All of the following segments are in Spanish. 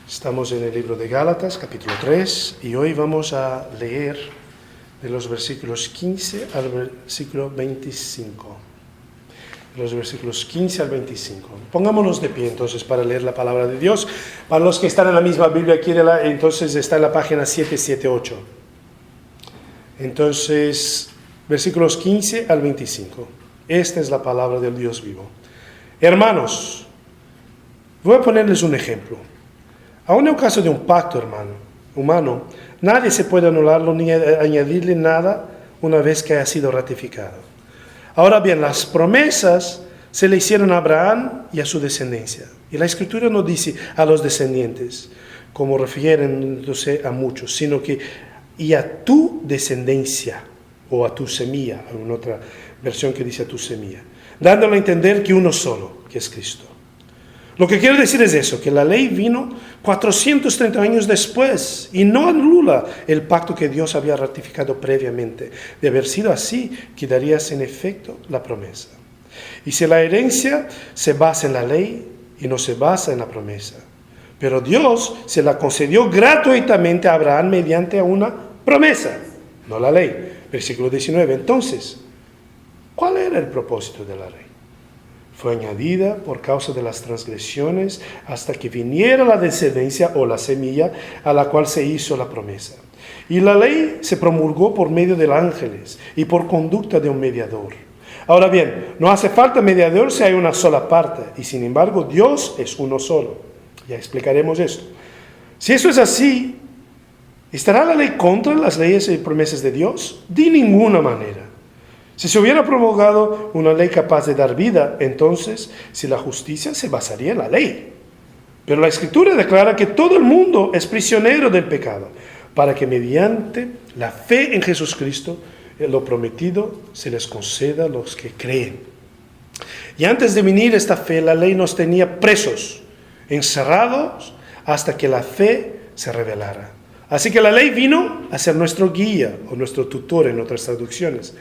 Estamos en el libro de Gálatas, capítulo 3, y hoy vamos a leer de los versículos 15 al versículo 25. Los versículos 15 al 25. Pongámonos de pie entonces para leer la palabra de Dios. Para los que están en la misma Biblia, entonces está en la página 778. Entonces, versículos 15 al 25. Esta es la palabra del Dios vivo. Hermanos, voy a ponerles un ejemplo. Aún en el caso de un pacto, humano, nadie se puede anularlo ni añadirle nada una vez que haya sido ratificado. Ahora bien, las promesas se le hicieron a Abraham y a su descendencia. Y la Escritura no dice a los descendientes, como refiriéndose a muchos, sino que y a tu descendencia, o a tu semilla, en otra versión que dice a tu semilla, dándole a entender que uno solo, que es Cristo. Lo que quiero decir es eso, que la ley vino 430 años después y no anula el pacto que Dios había ratificado previamente. De haber sido así, quedaría sin efecto la promesa. Y si la herencia se basa en la ley y no se basa en la promesa, pero Dios se la concedió gratuitamente a Abraham mediante una promesa, no la ley. Versículo 19. Entonces, ¿cuál era el propósito de la ley? Fue añadida por causa de las transgresiones hasta que viniera la descendencia o la semilla a la cual se hizo la promesa. Y la ley se promulgó por medio de los ángeles y por conducta de un mediador. Ahora bien, no hace falta mediador si hay una sola parte, y sin embargo Dios es uno solo. Ya explicaremos esto. Si eso es así, ¿estará la ley contra las leyes y promesas de Dios? De ninguna manera. Si se hubiera promulgado una ley capaz de dar vida, entonces, si la justicia se basaría en la ley. Pero la Escritura declara que todo el mundo es prisionero del pecado, para que mediante la fe en Jesucristo, lo prometido se les conceda a los que creen. Y antes de venir esta fe, la ley nos tenía presos, encerrados, hasta que la fe se revelara. Así que la ley vino a ser nuestro guía, o nuestro tutor en otras traducciones,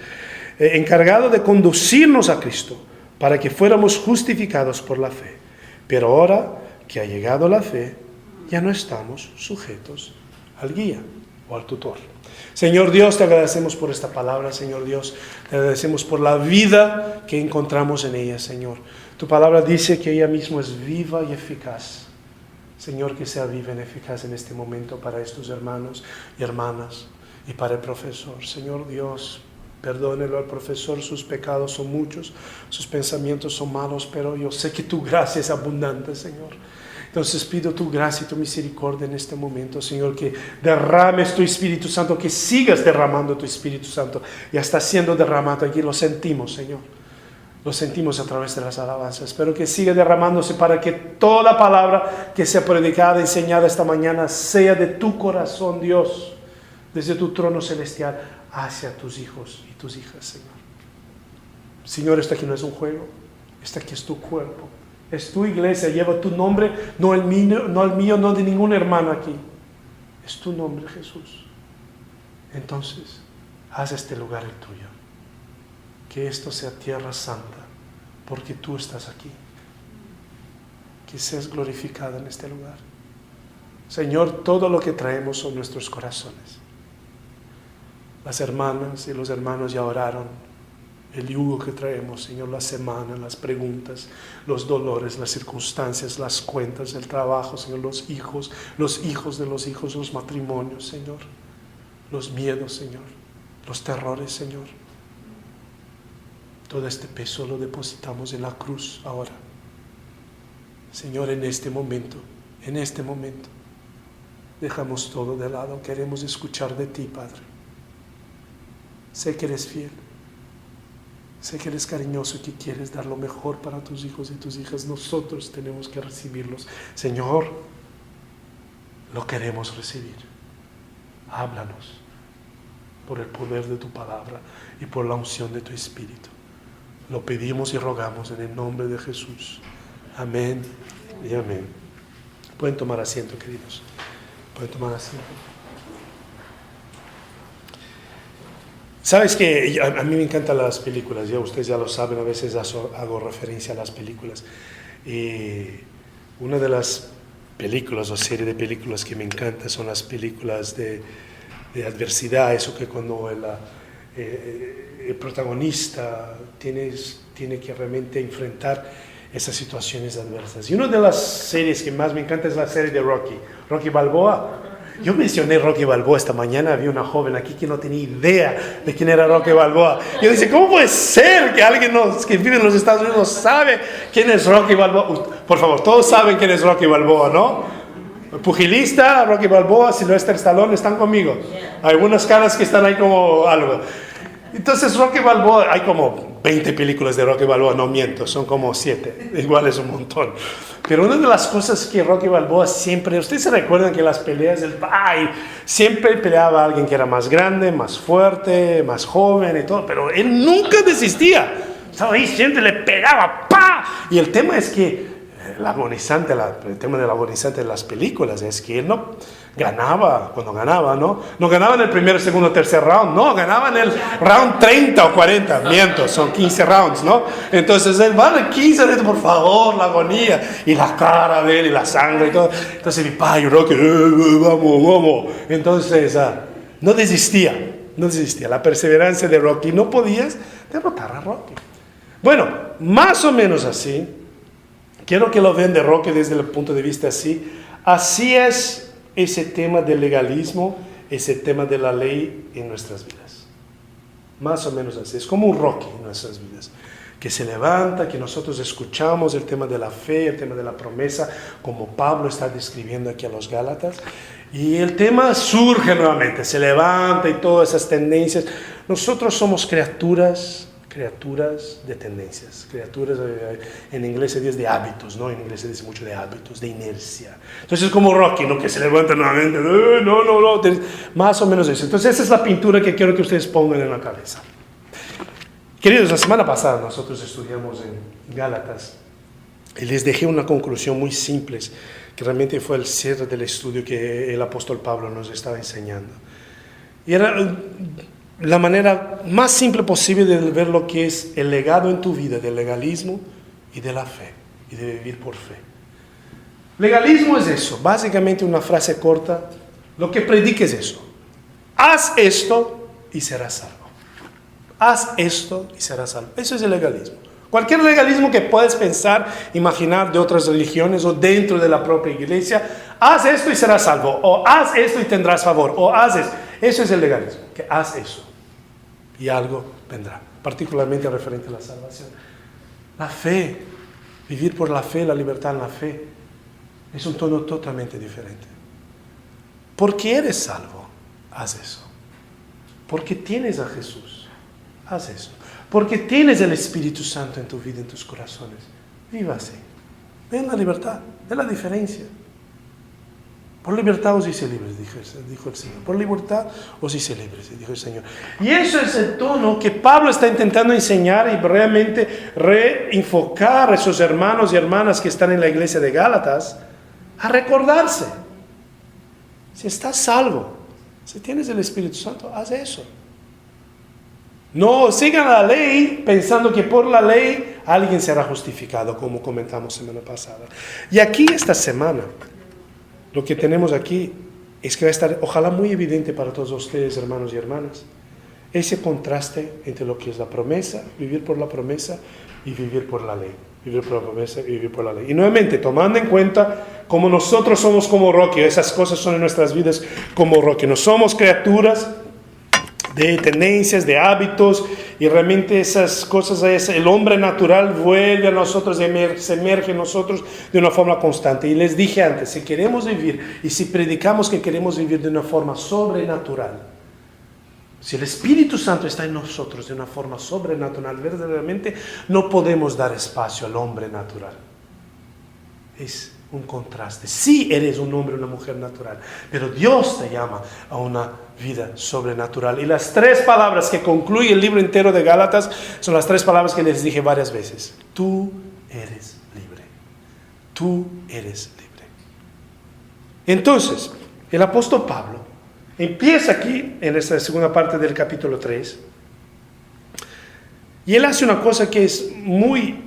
encargado de conducirnos a Cristo para que fuéramos justificados por la fe. Pero ahora que ha llegado la fe, ya no estamos sujetos al guía o al tutor. Señor Dios, te agradecemos por esta palabra, Señor Dios. Te agradecemos por la vida que encontramos en ella, Señor. Tu palabra dice que ella misma es viva y eficaz. Señor, que sea viva y eficaz en este momento para estos hermanos y hermanas y para el profesor. Señor Dios, perdónelo al profesor, sus pecados son muchos, sus pensamientos son malos, pero yo sé que tu gracia es abundante, Señor. Entonces pido tu gracia y tu misericordia en este momento, Señor, que derrames tu Espíritu Santo, que sigas derramando tu Espíritu Santo. Ya está siendo derramado aquí, lo sentimos, Señor. Lo sentimos a través de las alabanzas. Espero que siga derramándose para que toda palabra que sea predicada, enseñada esta mañana, sea de tu corazón, Dios, desde tu trono celestial, hacia tus hijos y tus hijas, Señor. Señor, esto aquí no es un juego, esto aquí es tu cuerpo, es tu iglesia, lleva tu nombre, no el mío, no de ningún hermano aquí. Es tu nombre, Jesús. Entonces, haz este lugar el tuyo. Que esto sea tierra santa, porque tú estás aquí. Que seas glorificado en este lugar. Señor, todo lo que traemos son nuestros corazones. Las hermanas y los hermanos ya oraron. El yugo que traemos, Señor, la semana, las preguntas, los dolores, las circunstancias, las cuentas, el trabajo, Señor, los hijos de los hijos, los matrimonios, Señor, los miedos, Señor, los terrores, Señor. Todo este peso lo depositamos en la cruz ahora. Señor, en este momento, dejamos todo de lado. Queremos escuchar de ti, Padre. Sé que eres fiel. Sé que eres cariñoso y que quieres dar lo mejor para tus hijos y tus hijas. Nosotros tenemos que recibirlos. Señor, lo queremos recibir. Háblanos por el poder de tu palabra y por la unción de tu Espíritu. Lo pedimos y rogamos en el nombre de Jesús. Amén y amén. Pueden tomar asiento, queridos. Pueden tomar asiento. Sabes que a mí me encantan las películas, ya ustedes ya lo saben, a veces hago referencia a las películas. Una de las películas o serie de películas que me encantan son las películas de adversidad, eso que cuando el protagonista tiene que realmente enfrentar esas situaciones adversas. Y una de las series que más me encanta es la serie de Rocky Balboa. Yo mencioné Rocky Balboa esta mañana, había una joven aquí que no tenía idea de quién era Rocky Balboa. Yo dije, ¿cómo puede ser que alguien que vive en los Estados Unidos no sabe quién es Rocky Balboa? Por favor, todos saben quién es Rocky Balboa, ¿no? Pugilista, Rocky Balboa, Sylvester Stallone, están conmigo. Hay algunas caras que están ahí como algo. Entonces Rocky Balboa, hay como 20 películas de Rocky Balboa, no miento, son como 7, igual es un montón. Pero una de las cosas que Rocky Balboa siempre, ustedes se recuerdan que en las peleas del siempre peleaba a alguien que era más grande, más fuerte, más joven y todo, pero él nunca desistía. Estaba ahí, siempre le pegaba, ¡pa! Y el tema es que el tema del agonizante de las películas es que él no ganaba, cuando ganaba, ¿no? No ganaba en el primero, segundo, tercer round, no, ganaba en el round 30 o 40, miento, son 15 rounds, ¿no? Entonces él va de 15, por favor, la agonía, y la cara de él, y la sangre y todo. Entonces mi padre, Rocky, vamos. Entonces, no desistía, la perseverancia de Rocky, no podías derrotar a Rocky. Bueno, más o menos así. Quiero que lo vean de Rocky desde el punto de vista así. Así es ese tema del legalismo, ese tema de la ley en nuestras vidas. Más o menos así. Es como un Rocky en nuestras vidas. Que se levanta, que nosotros escuchamos el tema de la fe, el tema de la promesa, como Pablo está describiendo aquí a los Gálatas. Y el tema surge nuevamente, se levanta y todas esas tendencias. Nosotros somos criaturas de tendencias, en inglés se dice de hábitos, ¿no? En inglés se dice mucho de hábitos, de inercia. Entonces es como Rocky, ¿no? Que se levanta nuevamente, no, más o menos eso. Entonces esa es la pintura que quiero que ustedes pongan en la cabeza. Queridos, la semana pasada nosotros estudiamos en Gálatas y les dejé una conclusión muy simple, que realmente fue el cierre del estudio que el apóstol Pablo nos estaba enseñando. Y era la manera más simple posible de ver lo que es el legado en tu vida del legalismo y de la fe, y de vivir por fe. Legalismo es eso, básicamente una frase corta, lo que predica es eso. Haz esto y serás salvo. Haz esto y serás salvo. Eso es el legalismo. Cualquier legalismo que puedas pensar, imaginar de otras religiones o dentro de la propia iglesia, haz esto y serás salvo, o haz esto y tendrás favor, o haz esto. Eso es el legalismo, que haz eso y algo vendrá, particularmente referente a la salvación. La fe, vivir por la fe, la libertad en la fe, es un tono totalmente diferente. Porque eres salvo, haz eso. Porque tienes a Jesús, haz eso. Porque tienes el Espíritu Santo en tu vida, en tus corazones, viva así. Ven la libertad, ven la diferencia. Por libertad os hice libres, dijo el Señor. Por libertad os hice libres, dijo el Señor. Y eso es el tono que Pablo está intentando enseñar y realmente reenfocar a esos hermanos y hermanas que están en la iglesia de Gálatas a recordarse. Si estás salvo, si tienes el Espíritu Santo, haz eso. No sigan la ley pensando que por la ley alguien será justificado, como comentamos semana pasada. Y aquí esta semana, lo que tenemos aquí es que va a estar, ojalá muy evidente para todos ustedes, hermanos y hermanas, ese contraste entre lo que es la promesa, vivir por la promesa y vivir por la ley. Vivir por la promesa y vivir por la ley. Y nuevamente, tomando en cuenta como nosotros somos como Rocky, esas cosas son en nuestras vidas como Rocky. No somos criaturas de tendencias, de hábitos, y realmente esas cosas, el hombre natural vuelve a nosotros, se emerge en nosotros de una forma constante. Y les dije antes, si queremos vivir, y si predicamos que queremos vivir de una forma sobrenatural, si el Espíritu Santo está en nosotros de una forma sobrenatural, verdaderamente no podemos dar espacio al hombre natural. Es un contraste. Sí eres un hombre o una mujer natural, pero Dios te llama a una vida sobrenatural. Y las 3 palabras que concluye el libro entero de Gálatas son las 3 palabras que les dije varias veces. Tú eres libre. Tú eres libre. Entonces, el apóstol Pablo empieza aquí, en esta segunda parte del capítulo 3, y él hace una cosa que es muy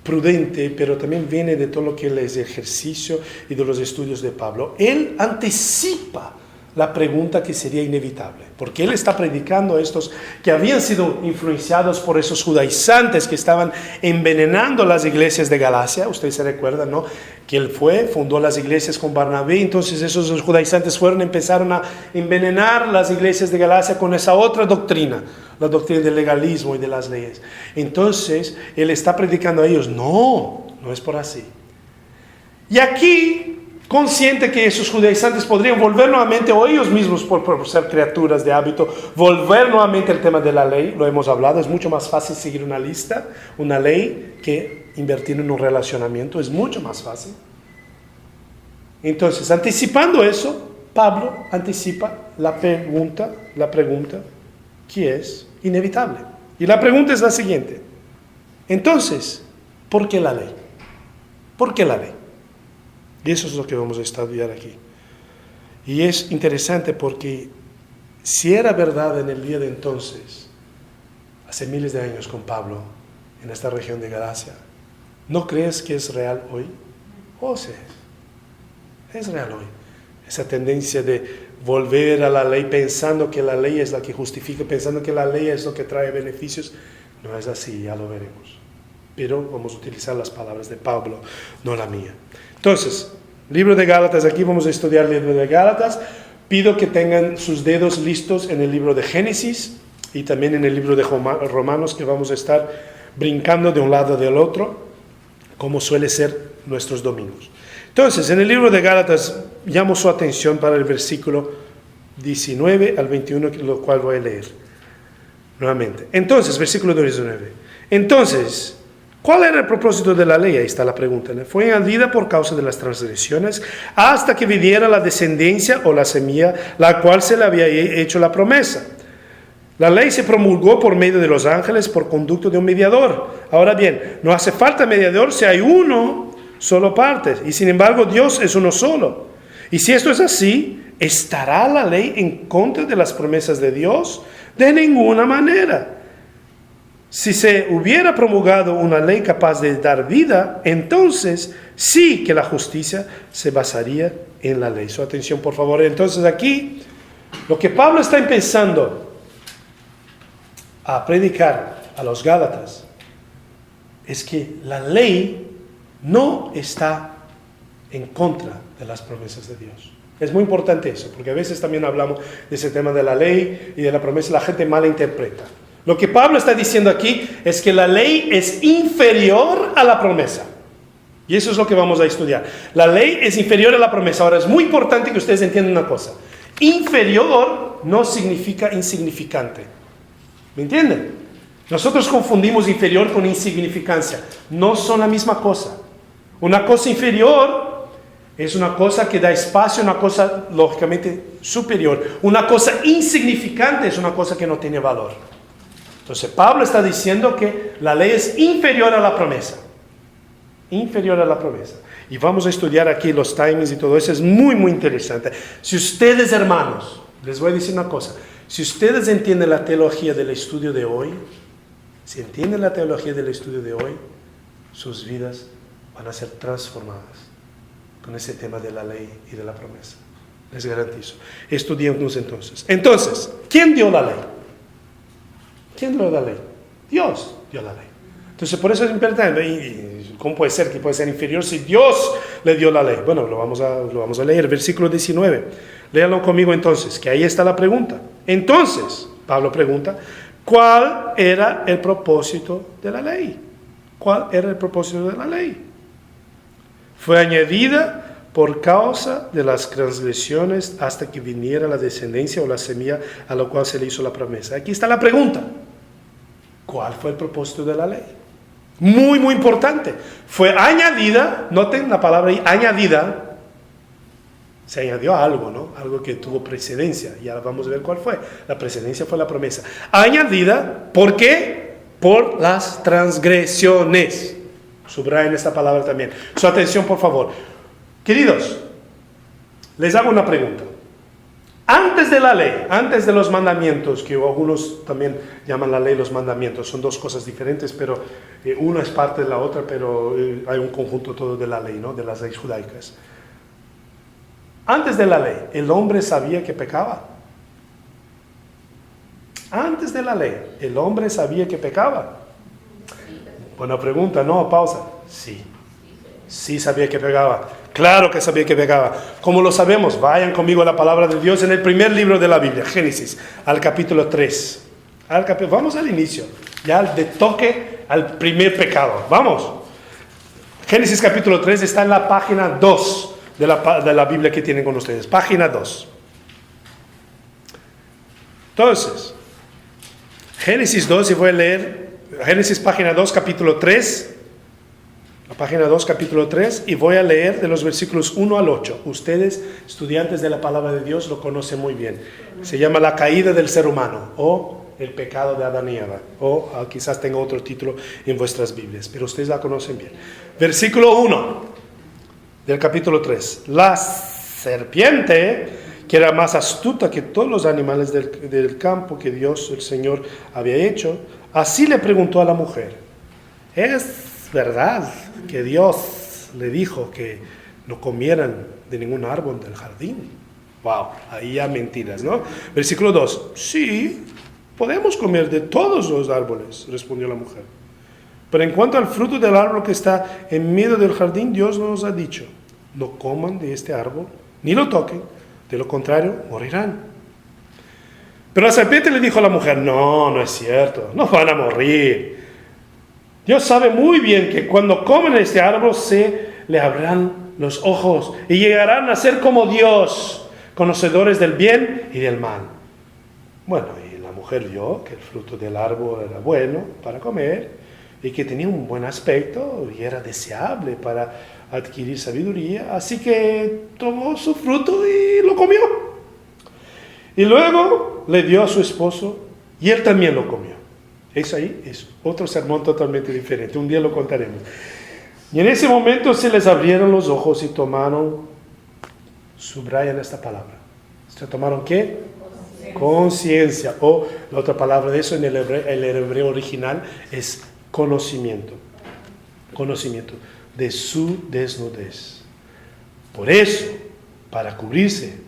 prudente, pero también viene de todo lo que es el ejercicio y de los estudios de Pablo. Él anticipa la pregunta que sería inevitable, porque él está predicando a estos que habían sido influenciados por esos judaizantes que estaban envenenando las iglesias de Galacia. Ustedes se recuerdan, ¿no? Que él fundó las iglesias con Barnabé, entonces esos judaizantes empezaron a envenenar las iglesias de Galacia con esa otra doctrina, la doctrina del legalismo y de las leyes. Entonces él está predicando a ellos, no es por así. Y aquí, consciente que esos judaizantes podrían volver nuevamente, o ellos mismos por ser criaturas de hábito, volver nuevamente al tema de la ley, lo hemos hablado, es mucho más fácil seguir una lista, una ley, que invertir en un relacionamiento, es mucho más fácil. Entonces, anticipando eso, Pablo anticipa la pregunta que es inevitable. Y la pregunta es la siguiente: entonces, ¿por qué la ley? ¿Por qué la ley? Y eso es lo que vamos a estudiar aquí. Y es interesante porque si era verdad en el día de entonces, hace miles de años con Pablo, en esta región de Galacia, ¿no crees que es real hoy? Oh, sí, es real hoy. Esa tendencia de volver a la ley pensando que la ley es la que justifica, pensando que la ley es lo que trae beneficios, no es así, ya lo veremos. Pero vamos a utilizar las palabras de Pablo, no la mía. Entonces, libro de Gálatas, aquí vamos a estudiar el libro de Gálatas. Pido que tengan sus dedos listos en el libro de Génesis y también en el libro de Romanos, que vamos a estar brincando de un lado del otro, como suele ser nuestros domingos. Entonces, en el libro de Gálatas, llamo su atención para el versículo 19 al 21, lo cual voy a leer nuevamente. Entonces, versículo 19. Entonces, ¿cuál era el propósito de la ley? Ahí está la pregunta, ¿no? Fue añadida por causa de las transgresiones hasta que viniera la descendencia o la semilla, la cual se le había hecho la promesa. La ley se promulgó por medio de los ángeles por conducto de un mediador. Ahora bien, no hace falta mediador si hay uno solo parte, y sin embargo Dios es uno solo. Y si esto es así, ¿estará la ley en contra de las promesas de Dios? De ninguna manera. Si se hubiera promulgado una ley capaz de dar vida, entonces sí que la justicia se basaría en la ley. Su atención, por favor. Entonces aquí, lo que Pablo está empezando a predicar a los Gálatas es que la ley no está en contra de las promesas de Dios. Es muy importante eso, porque a veces también hablamos de ese tema de la ley y de la promesa, la gente malinterpreta. Lo que Pablo está diciendo aquí es que la ley es inferior a la promesa. Y eso es lo que vamos a estudiar. La ley es inferior a la promesa. Ahora, es muy importante que ustedes entiendan una cosa. Inferior no significa insignificante. ¿Me entienden? Nosotros confundimos inferior con insignificancia. No son la misma cosa. Una cosa inferior es una cosa que da espacio a una cosa lógicamente superior. Una cosa insignificante es una cosa que no tiene valor. Entonces Pablo está diciendo que la ley es inferior a la promesa. Inferior a la promesa. Y vamos a estudiar aquí los timings y todo eso. Es muy, muy interesante. Si ustedes, hermanos, les voy a decir una cosa. Si ustedes entienden la teología del estudio de hoy, si entienden la teología del estudio de hoy, sus vidas van a ser transformadas con ese tema de la ley y de la promesa. Les garantizo. Estudiemos entonces. Entonces, ¿quién dio la ley? ¿Quién dio la ley? Dios dio la ley. Entonces, por eso es importante. ¿Y cómo puede ser que puede ser inferior si Dios le dio la ley? Bueno, lo vamos a leer. Versículo 19. Léanlo conmigo entonces, que ahí está la pregunta. Entonces, Pablo pregunta, ¿cuál era el propósito de la ley? ¿Cuál era el propósito de la ley? Fue añadida por causa de las transgresiones hasta que viniera la descendencia o la semilla a la cual se le hizo la promesa. Aquí está la pregunta. ¿Cuál fue el propósito de la ley? Muy, muy importante. Fue añadida, noten la palabra ahí, añadida. Se añadió algo, ¿no? Algo que tuvo precedencia. Y ahora vamos a ver cuál fue. La precedencia fue la promesa. Añadida, ¿por qué? Por las transgresiones. Subrayen esta palabra también. Su atención, por favor. Queridos, les hago una pregunta. Antes de la ley, antes de los mandamientos, que algunos también llaman la ley los mandamientos, son dos cosas diferentes, pero una es parte de la otra, pero hay un conjunto todo de la ley, ¿no? De las leyes judaicas. Antes de la ley, el hombre sabía que pecaba. Antes de la ley, el hombre sabía que pecaba. Buena pregunta, no, pausa. Sí sabía que pecaba. Claro que sabía que pecaba. ¿Cómo lo sabemos? Vayan conmigo a la palabra de Dios en el primer libro de la Biblia, Génesis, al capítulo 3. Vamos al inicio, ya de toque al primer pecado. Vamos. Génesis capítulo 3 está en la página 2 de la Biblia que tienen con ustedes. Página 2. Entonces, Génesis 2, y voy a leer Génesis página 2, capítulo 3. La página 2, capítulo 3, y voy a leer de los versículos 1 al 8. Ustedes, estudiantes de la palabra de Dios, lo conocen muy bien. Se llama la caída del ser humano, o el pecado de Adán y Eva, o quizás tenga otro título en vuestras Biblias, pero ustedes la conocen bien. Versículo 1 del capítulo 3. La serpiente, que era más astuta que todos los animales del campo que Dios, el Señor, había hecho, así le preguntó a la mujer: ¿es verdad que Dios le dijo que no comieran de ningún árbol del jardín? Wow, ahí ya mentiras, ¿no? Versículo 2. Sí, podemos comer de todos los árboles, respondió la mujer. Pero en cuanto al fruto del árbol que está en medio del jardín, Dios nos ha dicho: no coman de este árbol, ni lo toquen, de lo contrario morirán. Pero la serpiente le dijo a la mujer: no es cierto, no van a morir. Dios sabe muy bien que cuando comen este árbol se le abrirán los ojos y llegarán a ser como Dios, conocedores del bien y del mal. Bueno, y la mujer vio que el fruto del árbol era bueno para comer y que tenía un buen aspecto y era deseable para adquirir sabiduría, así que tomó su fruto y lo comió. Y luego le dio a su esposo y él también lo comió. Eso ahí es otro sermón totalmente diferente. Un día lo contaremos. Y en ese momento se les abrieron los ojos y tomaron, subrayan esta palabra. ¿Se tomaron qué? Conciencia. O la otra palabra de eso en el hebreo original es conocimiento. Conocimiento de su desnudez. Por eso, para cubrirse,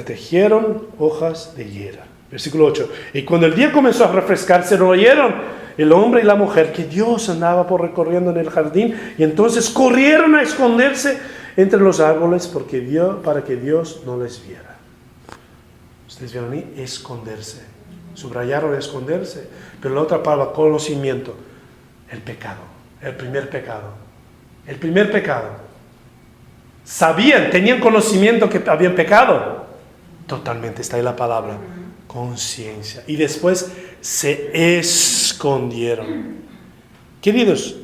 tejieron hojas de higuera. Versículo 8. Y cuando el día comenzó a refrescarse, oyeron el hombre y la mujer que Dios andaba recorriendo en el jardín, y entonces corrieron a esconderse entre los árboles para que Dios no les viera. Ustedes vieron ahí, esconderse. Subrayaron esconderse. Pero la otra palabra, conocimiento. El pecado. El primer pecado. El primer pecado. Sabían, tenían conocimiento que habían pecado. Totalmente, está ahí la palabra. Conciencia. Y después se escondieron. Queridos,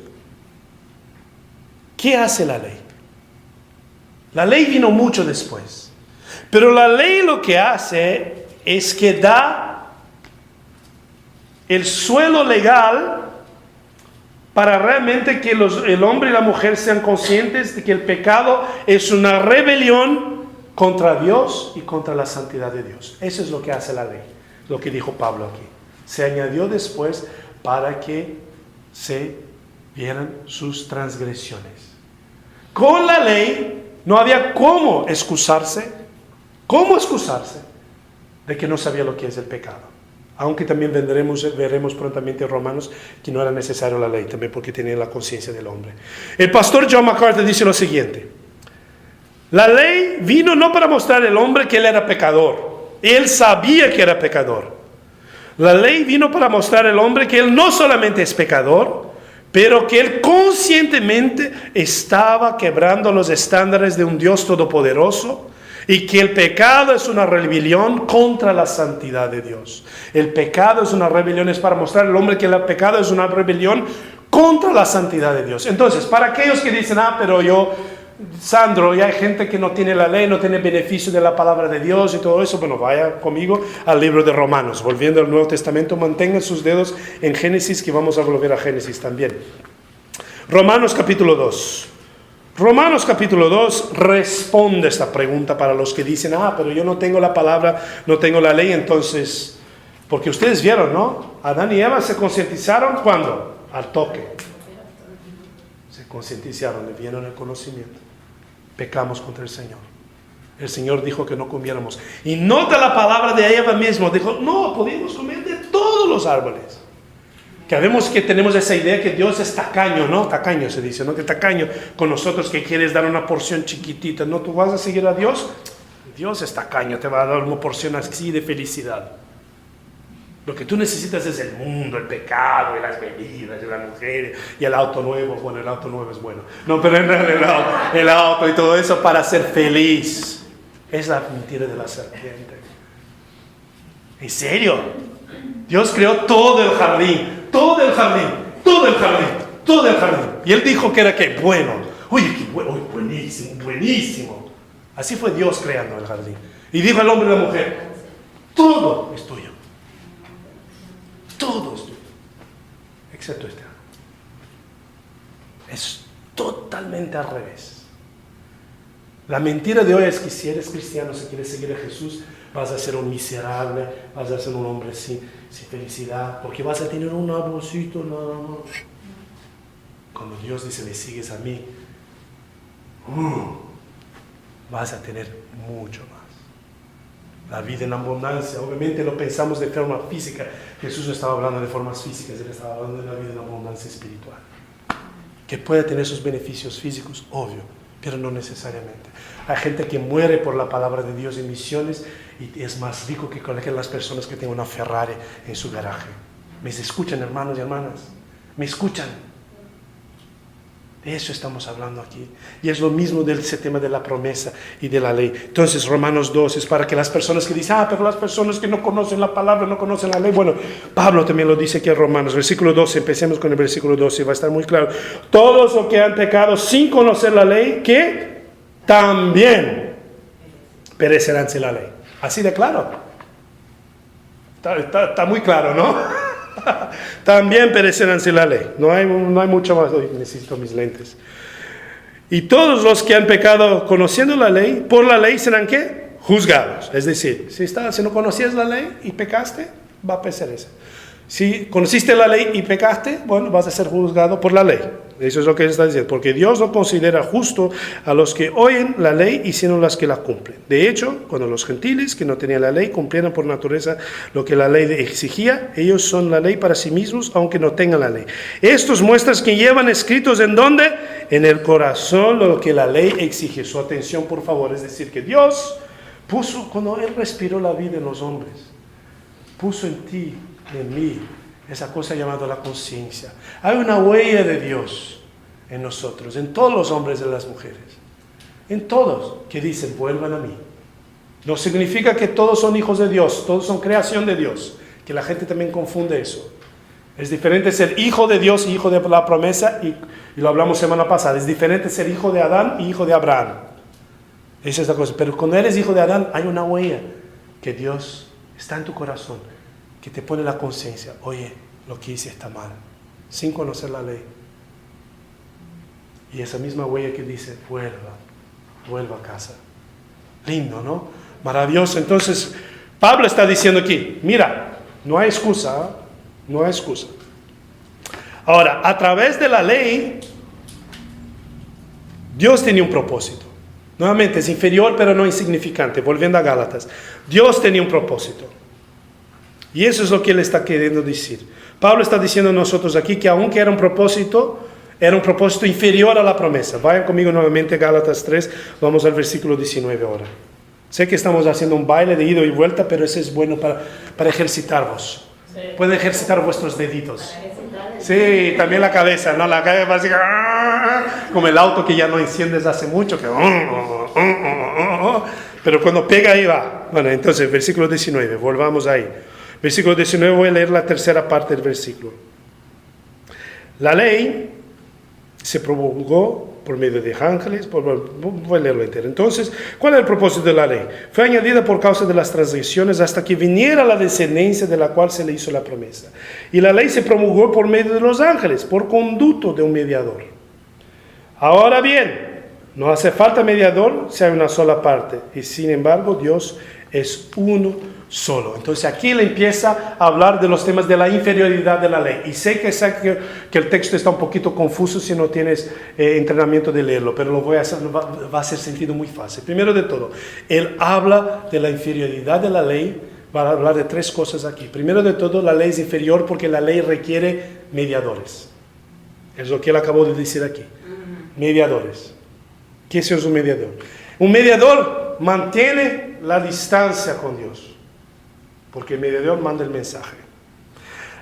¿qué hace la ley? La ley vino mucho después. Pero la ley lo que hace es que da el suelo legal para realmente que el hombre y la mujer sean conscientes de que el pecado es una rebelión contra Dios y contra la santidad de Dios. Eso es lo que hace la ley, lo que dijo Pablo aquí. Se añadió después para que se vieran sus transgresiones. Con la ley no había cómo excusarse de que no sabía lo que es el pecado. Aunque también veremos prontamente en Romanos que no era necesario la ley, también porque tenía la conciencia del hombre. El pastor John MacArthur dice lo siguiente: la ley vino no para mostrar al hombre que él era pecador. Él sabía que era pecador. La ley vino para mostrar al hombre que él no solamente es pecador, pero que él conscientemente estaba quebrando los estándares de un Dios todopoderoso y que el pecado es una rebelión contra la santidad de Dios. El pecado es una rebelión, es para mostrar al hombre que el pecado es una rebelión contra la santidad de Dios. Entonces, para aquellos que dicen: pero Sandro, y hay gente que no tiene la ley, no tiene beneficio de la palabra de Dios y todo eso. Bueno, vaya conmigo al libro de Romanos. Volviendo al Nuevo Testamento, mantengan sus dedos en Génesis, que vamos a volver a Génesis también. Romanos capítulo 2. Romanos capítulo 2 responde esta pregunta para los que dicen, pero yo no tengo la palabra, no tengo la ley, entonces, porque ustedes vieron, ¿no? Adán y Eva se concientizaron, ¿cuándo? Al toque. Se concientizaron, le vieron el conocimiento. Pecamos contra el Señor. El Señor dijo que no comiéramos. Y nota la palabra de Eva mismo, dijo, no, podemos comer de todos los árboles. Que vemos que tenemos esa idea que Dios es tacaño, ¿no? Tacaño se dice, ¿no? Que tacaño con nosotros, que quieres dar una porción chiquitita. ¿No? ¿Tú vas a seguir a Dios? Dios es tacaño, te va a dar una porción así de felicidad. Lo que tú necesitas es el mundo, el pecado, y las bebidas, y las mujeres, y el auto nuevo. Bueno, el auto nuevo es bueno. No, pero en realidad el auto y todo eso para ser feliz. Es la mentira de la serpiente. ¿En serio? Dios creó todo el jardín. Todo el jardín. Y Él dijo que era que bueno. Oye, qué bueno, buenísimo, buenísimo. Así fue Dios creando el jardín. Y dijo al hombre y a la mujer, todo es tuyo. Todo es tuyo. Excepto este árbol. Es totalmente al revés. La mentira de hoy es que si eres cristiano, si quieres seguir a Jesús, vas a ser un miserable, vas a ser un hombre sin felicidad, porque vas a tener un arbolcito, no. Cuando Dios dice, me sigues a mí, vas a tener mucho más. La vida en abundancia, obviamente lo pensamos de forma física. Jesús no estaba hablando de formas físicas, Él estaba hablando de la vida en abundancia espiritual. Que puede tener sus beneficios físicos, obvio, pero no necesariamente. Hay gente que muere por la palabra de Dios en misiones y es más rico que las personas que tienen una Ferrari en su garaje. ¿Me escuchan, hermanos y hermanas? ¿Me escuchan? De eso estamos hablando aquí. Y es lo mismo de ese tema de la promesa y de la ley. Entonces, Romanos 2 es para que las personas que dicen, pero las personas que no conocen la palabra, no conocen la ley. Bueno, Pablo también lo dice aquí en Romanos, versículo 12, empecemos con el versículo 12, va a estar muy claro. Todos los que han pecado sin conocer la ley, que también perecerán sin la ley. Así de claro. Está muy claro, ¿no? También perecerán sin la ley. No hay mucho más. Hoy necesito mis lentes. Y todos los que han pecado conociendo la ley, por la ley serán ¿qué? Juzgados. Es decir, si no conocías la ley y pecaste, va a perecer eso. Si conociste la ley y pecaste, bueno, vas a ser juzgado por la ley. Eso es lo que está diciendo. Porque Dios no considera justo a los que oyen la ley y sino a los que la cumplen. De hecho, cuando los gentiles que no tenían la ley cumplieran por naturaleza lo que la ley exigía, ellos son la ley para sí mismos, aunque no tengan la ley. Estos muestran que llevan escritos ¿en dónde? En el corazón lo que la ley exige. Su atención, por favor. Es decir, que Dios puso, cuando Él respiró la vida en los hombres, puso en ti, en mí, esa cosa llamada la conciencia. Hay una huella de Dios en nosotros, en todos los hombres y las mujeres, en todos, que dicen, vuelvan a mí. No significa que todos son hijos de Dios, todos son creación de Dios, que la gente también confunde eso. Es diferente ser hijo de Dios y hijo de la promesa, y lo hablamos semana pasada, es diferente ser hijo de Adán y hijo de Abraham. Esa es la cosa, pero cuando eres hijo de Adán hay una huella que Dios está en tu corazón, que te pone la conciencia, oye, lo que hice está mal, sin conocer la ley. Y esa misma huella que dice, vuelva a casa. Lindo, ¿no? Maravilloso. Entonces, Pablo está diciendo aquí, mira, no hay excusa, ¿eh? No hay excusa. Ahora, a través de la ley, Dios tenía un propósito. Nuevamente, es inferior, pero no insignificante. Volviendo a Gálatas, Dios tenía un propósito. Y eso es lo que él está queriendo decir. Pablo está diciendo a nosotros aquí que aunque era un propósito inferior a la promesa. Vayan conmigo nuevamente a Gálatas 3, vamos al versículo 19 ahora. Sé que estamos haciendo un baile de ida y vuelta, pero eso es bueno para ejercitarvos. Sí. Pueden ejercitar vuestros deditos. Sí, también la cabeza, ¿no? La cabeza así, como el auto que ya no enciendes hace mucho, que pero cuando pega ahí va. Bueno, entonces, versículo 19, volvamos ahí. Versículo 19, voy a leer la tercera parte del versículo. La ley se promulgó por medio de ángeles, voy a leerlo entero. Entonces, ¿cuál es el propósito de la ley? Fue añadida por causa de las transgresiones hasta que viniera la descendencia de la cual se le hizo la promesa. Y la ley se promulgó por medio de los ángeles, por conducto de un mediador. Ahora bien, No hace falta mediador si hay una sola parte. Y sin embargo, Dios es uno solo. Entonces aquí le empieza a hablar de los temas de la inferioridad de la ley. Y sé que el texto está un poquito confuso si no tienes entrenamiento de leerlo, pero lo voy a hacer, va a hacer sentido muy fácil. Primero de todo, él habla de la inferioridad de la ley. Va a hablar de tres cosas aquí. Primero de todo, la ley es inferior porque la ley requiere mediadores. Es lo que él acabó de decir aquí. Mediadores. ¿Qué es un mediador? Un mediador mantiene la distancia con Dios, porque el mediador manda el mensaje.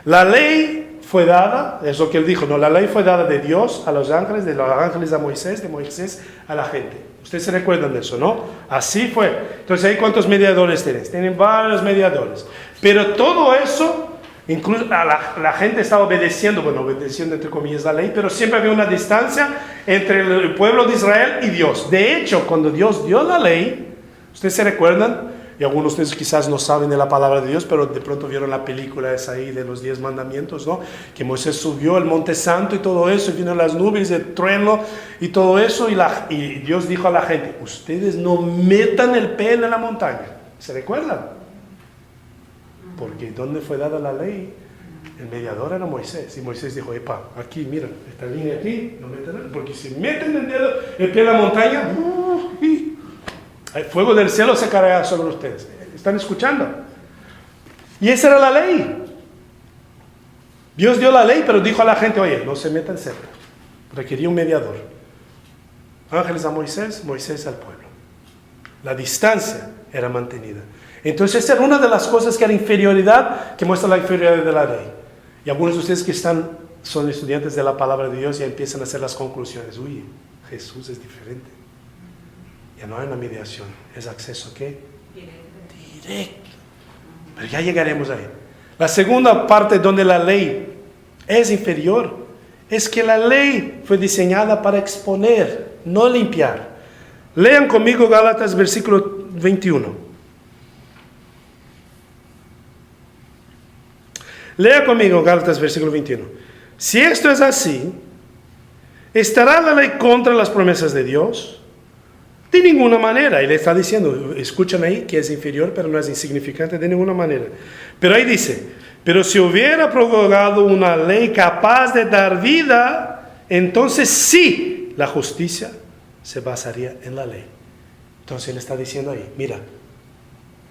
La ley fue dada, es lo que él dijo, no, la ley fue dada de Dios a los ángeles, de los ángeles a Moisés, de Moisés a la gente. Ustedes se recuerdan de eso, ¿no? Así fue. Entonces, ¿ahí cuántos mediadores tienes? Tienen varios mediadores. Pero todo eso, incluso la gente estaba obedeciendo, bueno, obedeciendo entre comillas la ley, pero siempre había una distancia entre el pueblo de Israel y Dios. De hecho, cuando Dios dio la ley, ¿ustedes se recuerdan? Y algunos de ustedes quizás no saben de la palabra de Dios, pero de pronto vieron la película esa ahí de los 10 mandamientos, ¿no? Que Moisés subió al Monte Santo y todo eso, y vino las nubes, el trueno y todo eso, y Dios dijo a la gente, ustedes no metan el pie en la montaña. ¿Se recuerdan? Porque ¿dónde fue dada la ley? El mediador era Moisés, y Moisés dijo, epa, aquí, mira, esta línea aquí, no metan, porque si meten el pie en la montaña, el fuego del cielo se caerá sobre ustedes. ¿Están escuchando? Y esa era la ley. Dios dio la ley, pero dijo a la gente, oye, no se metan cerca. Requería un mediador. Ángeles a Moisés, Moisés al pueblo. La distancia era mantenida. Entonces esa era una de las cosas que era inferioridad, que muestra la inferioridad de la ley. Y algunos de ustedes que son estudiantes de la palabra de Dios ya empiezan a hacer las conclusiones. Uy, Jesús es diferente. Ya no hay una mediación, es acceso ¿qué? Directo. Pero ya llegaremos ahí. La segunda parte donde la ley es inferior es que la ley fue diseñada para exponer, no limpiar. Lean conmigo Gálatas versículo 21. Lea conmigo Gálatas versículo 21. Si esto es así, ¿estará la ley contra las promesas de Dios? De ninguna manera. Él está diciendo, escuchan ahí que es inferior, pero no es insignificante de ninguna manera. Pero ahí dice, pero si hubiera prorrogado una ley capaz de dar vida, entonces sí, la justicia se basaría en la ley. Entonces él está diciendo ahí, mira,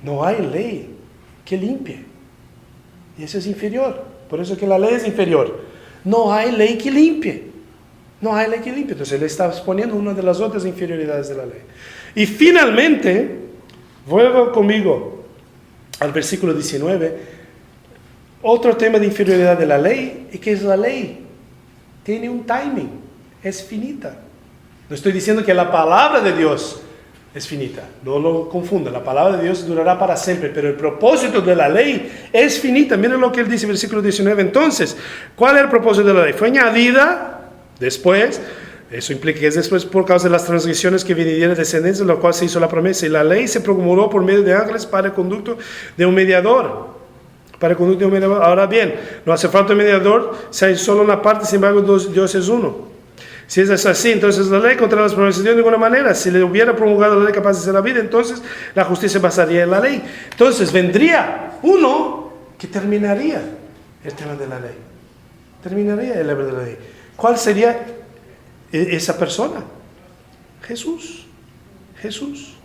no hay ley que limpie. Y eso es inferior. Por eso que la ley es inferior. No hay ley que limpie. No hay ley que limpie. Entonces él está exponiendo una de las otras inferioridades de la ley. Y finalmente, vuelvo conmigo al versículo 19. Otro tema de inferioridad de la ley es que es la ley. Tiene un timing. Es finita. No estoy diciendo que la palabra de Dios es finita. No lo confunda. La palabra de Dios durará para siempre. Pero el propósito de la ley es finita. Miren lo que él dice en versículo 19. Entonces, ¿cuál es el propósito de la ley? Fue añadida después, eso implica que es después por causa de las transgresiones que vinieron de descendencia, de la cual se hizo la promesa. Y la ley se promulgó por medio de ángeles para el conducto de un mediador. Para el conducto de un mediador. Ahora bien, no hace falta un mediador si hay solo una parte, sin embargo Dios es uno. Si es así, entonces la ley contra las promesas de Dios de ninguna manera. Si le hubiera promulgado la ley capaz de hacer la vida, entonces la justicia basaría en la ley. Entonces vendría uno que terminaría el tema de la ley. Terminaría el tema de la ley. ¿Cuál sería esa persona? Jesús. Jesús.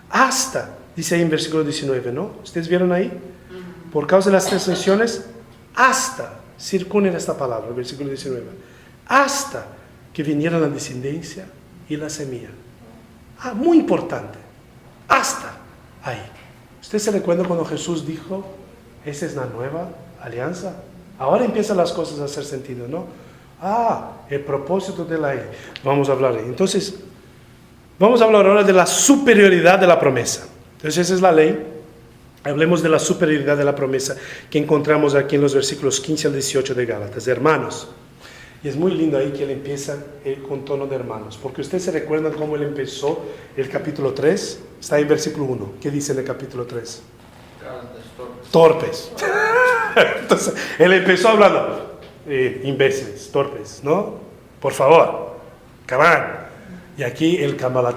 Hasta, dice ahí en versículo 19, ¿no? ¿Ustedes vieron ahí? Por causa de las transgresiones, hasta, circunden esta palabra, el versículo 19. Hasta que viniera la descendencia y la semilla. Muy importante. Hasta ahí. ¿Ustedes se recuerdan cuando Jesús dijo, esa es la nueva alianza? Ahora empiezan las cosas a hacer sentido, ¿no? El propósito de la ley. Vamos a hablar ahí. Entonces, vamos a hablar ahora de la superioridad de la promesa. Entonces, esa es la ley. Hablemos de la superioridad de la promesa que encontramos aquí en los versículos 15 al 18 de Gálatas. Hermanos. Y es muy lindo ahí que él empieza con tono de hermanos. Porque ustedes se recuerdan cómo él empezó el capítulo 3. Está ahí en versículo 1. ¿Qué dice en el capítulo 3? Torpes. Entonces, él empezó hablando. Imbéciles, torpes, ¿no? Por favor, come on. Y aquí el Kabbalah,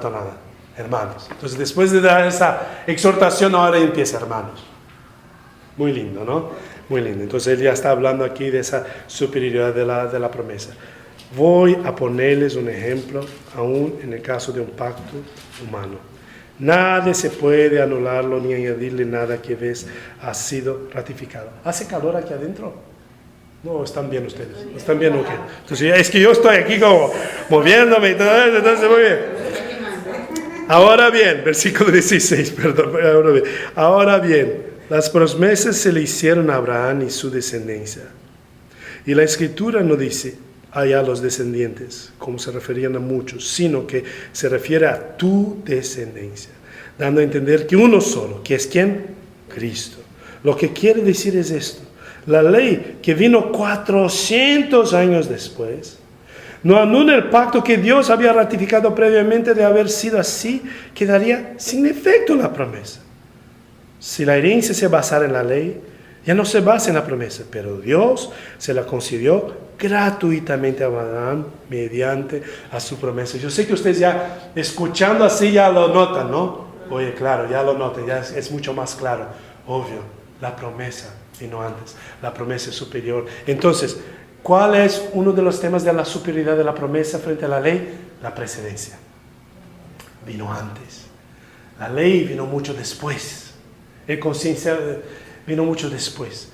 hermanos. Entonces, después de dar esa exhortación, ahora empieza, hermanos. Muy lindo, ¿no? Muy lindo. Entonces, él ya está hablando aquí de esa superioridad de la promesa. Voy a ponerles un ejemplo, aún en el caso de un pacto humano. Nadie se puede anularlo ni añadirle nada que ves ha sido ratificado. ¿Hace calor aquí adentro? No, están bien ustedes. ¿Están bien o qué? Entonces, es que yo estoy aquí como moviéndome y todo eso, entonces muy bien. Ahora bien, versículo 16, perdón. Ahora bien, las promesas se le hicieron a Abraham y su descendencia. Y la Escritura no dice allá los descendientes, como se referían a muchos, sino que se refiere a tu descendencia, dando a entender que uno solo, que es ¿quién? Cristo. Lo que quiere decir es esto: la ley que vino 400 años después no anula el pacto que Dios había ratificado previamente. De haber sido así, quedaría sin efecto la promesa. Si la herencia se basara en la ley, ya no se basa en la promesa, pero Dios se la concedió gratuitamente a Abraham mediante a su promesa. Yo sé que ustedes ya escuchando así ya lo notan, ¿no? Oye, claro, ya lo notan, ya es mucho más claro. Obvio, la promesa vino antes, la promesa es superior. Entonces, ¿cuál es uno de los temas de la superioridad de la promesa frente a la ley? La precedencia. Vino antes. La ley vino mucho después. El conciencia vino mucho después.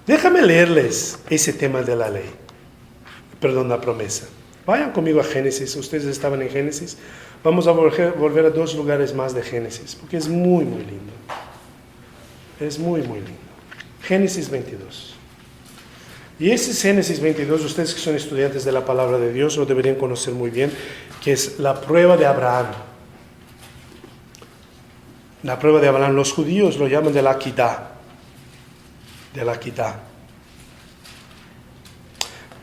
Déjame leerles ese tema de la ley. Perdón, la promesa. Vayan conmigo a Génesis. Ustedes estaban en Génesis. Vamos a volver a 2 lugares más de Génesis, porque es muy, muy lindo. Es muy, muy lindo. Génesis 22. Y ese Génesis 22, ustedes que son estudiantes de la palabra de Dios lo deberían conocer muy bien, que es la prueba de Abraham. La prueba de Abraham, los judíos lo llaman de la Aquidah. De la Aquidah.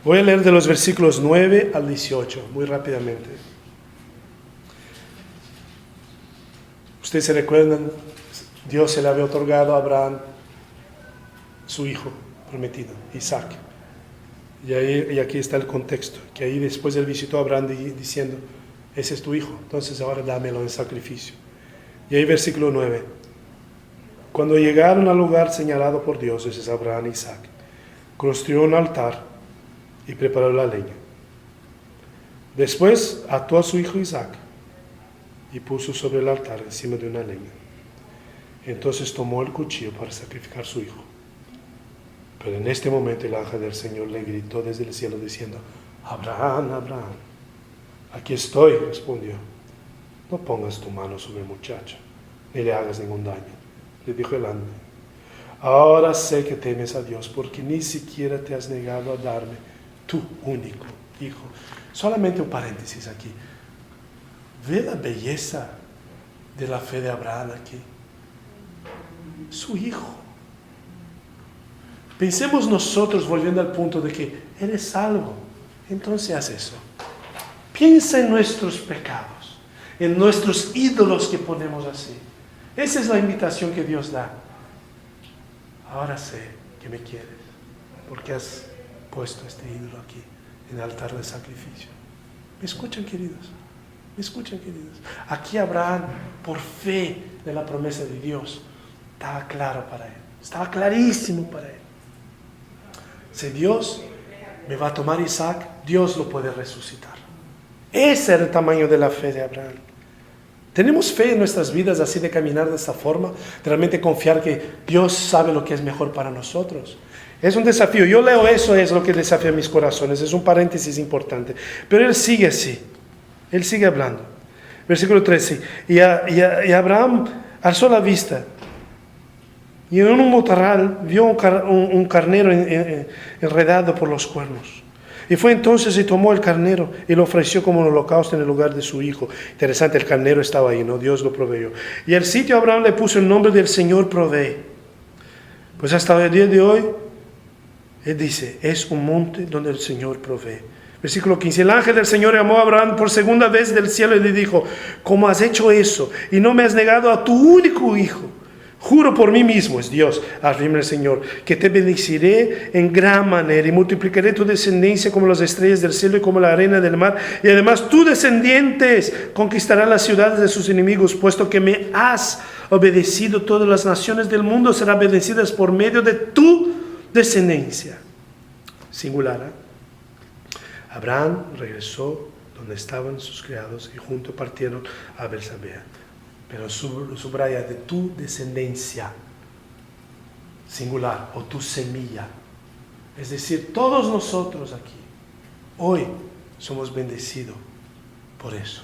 Voy a leer de los versículos 9 al 18, muy rápidamente. Ustedes se recuerdan, Dios se le había otorgado a Abraham su hijo prometido, Isaac. Y aquí está el contexto, que ahí después él visitó a Abraham diciendo, ese es tu hijo, entonces ahora dámelo en sacrificio. Y ahí versículo 9. Cuando llegaron al lugar señalado por Dios, ese es Abraham y Isaac, construyó un altar y preparó la leña. Después ató a su hijo Isaac y puso sobre el altar encima de una leña. Entonces tomó el cuchillo para sacrificar a su hijo. Pero en este momento el ángel del Señor le gritó desde el cielo diciendo, Abraham, Abraham. Aquí estoy, respondió. No pongas tu mano sobre el muchacho, ni le hagas ningún daño. Le dijo el ángel, ahora sé que temes a Dios, porque ni siquiera te has negado a darme tu único hijo. Solamente un paréntesis aquí. Ve la belleza de la fe de Abraham aquí. Su hijo. Pensemos nosotros, volviendo al punto de que eres salvo, entonces haz eso. Piensa en nuestros pecados, en nuestros ídolos que ponemos así. Esa es la invitación que Dios da. Ahora sé que me quieres, porque has puesto este ídolo aquí, en el altar de sacrificio. ¿Me escuchan, queridos? ¿Me escuchan, queridos? Aquí Abraham, por fe de la promesa de Dios, estaba claro para él. Estaba clarísimo para él. Si Dios me va a tomar Isaac, Dios lo puede resucitar. Ese era el tamaño de la fe de Abraham. ¿Tenemos fe en nuestras vidas así de caminar de esta forma? De realmente confiar que Dios sabe lo que es mejor para nosotros. Es un desafío. Yo leo eso, es lo que desafía mis corazones. Es un paréntesis importante. Pero él sigue así. Él sigue hablando. Versículo 13. Y Abraham alzó la vista. Y en un motarral vio un carnero enredado por los cuernos. Y fue entonces y tomó el carnero y lo ofreció como un holocausto en el lugar de su hijo. Interesante, el carnero estaba ahí, ¿no? Dios lo proveyó. Y al sitio Abraham le puso el nombre del Señor provee. Pues hasta el día de hoy, él dice, es un monte donde el Señor provee. Versículo 15. El ángel del Señor llamó a Abraham por segunda vez del cielo y le dijo, ¿cómo has hecho eso? Y no me has negado a tu único hijo. Juro por mí mismo, es Dios, afirma el Señor, que te bendeciré en gran manera y multiplicaré tu descendencia como las estrellas del cielo y como la arena del mar. Y además tus descendientes conquistarán las ciudades de sus enemigos, puesto que me has obedecido. Todas las naciones del mundo serán bendecidas por medio de tu descendencia. Singular, ¿eh? Abraham regresó donde estaban sus criados y juntos partieron a Bersabea. Pero subraya de tu descendencia, singular, o tu semilla. Es decir, todos nosotros aquí, hoy, somos bendecidos por eso,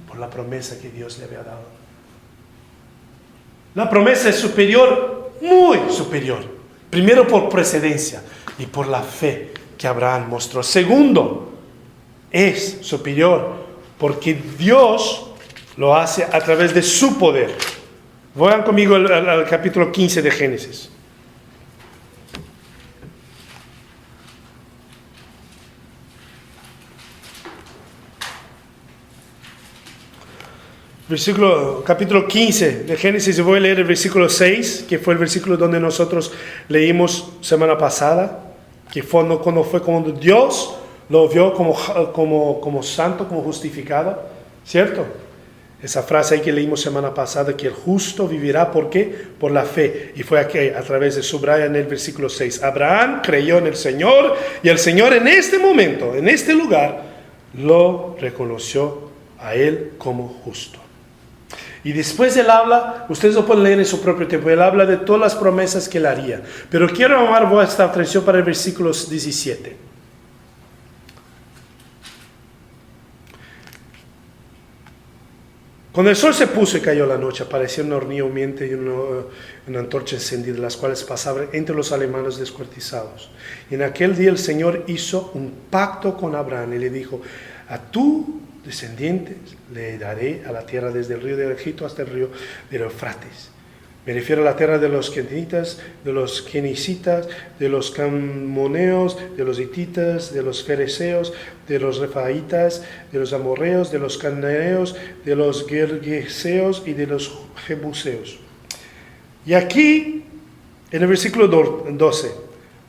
por la promesa que Dios le había dado. La promesa es superior, muy superior. Primero por precedencia y por la fe que Abraham mostró. Segundo, es superior porque Dios lo hace a través de su poder. Vayan conmigo al capítulo 15 de Génesis. Capítulo 15 de Génesis, y voy a leer el versículo 6, que fue el versículo donde nosotros leímos semana pasada, que fue cuando Dios lo vio como santo, como justificado, ¿cierto? Esa frase ahí que leímos semana pasada, que el justo vivirá, ¿por qué? Por la fe. Y fue aquí, a través de subraya en el versículo 6. Abraham creyó en el Señor, y el Señor en este momento, en este lugar, lo reconoció a él como justo. Y después él habla, ustedes lo pueden leer en su propio tiempo, él habla de todas las promesas que él haría. Pero quiero llamar vuestra atención para el versículo 17. Cuando el sol se puso y cayó la noche, apareció una hornilla humeante y una antorcha encendida, las cuales pasaban entre los alemanes descuartizados. Y en aquel día el Señor hizo un pacto con Abraham y le dijo: a tu descendientes le daré a la tierra desde el río de Egipto hasta el río del Eufrates. Me refiero a la tierra de los kenitas, de los kenicitas, de los camoneos, de los hititas, de los fereceos, de los refaitas, de los amorreos, de los cananeos, de los gergeseos y de los jebuseos. Y aquí, en el versículo 12,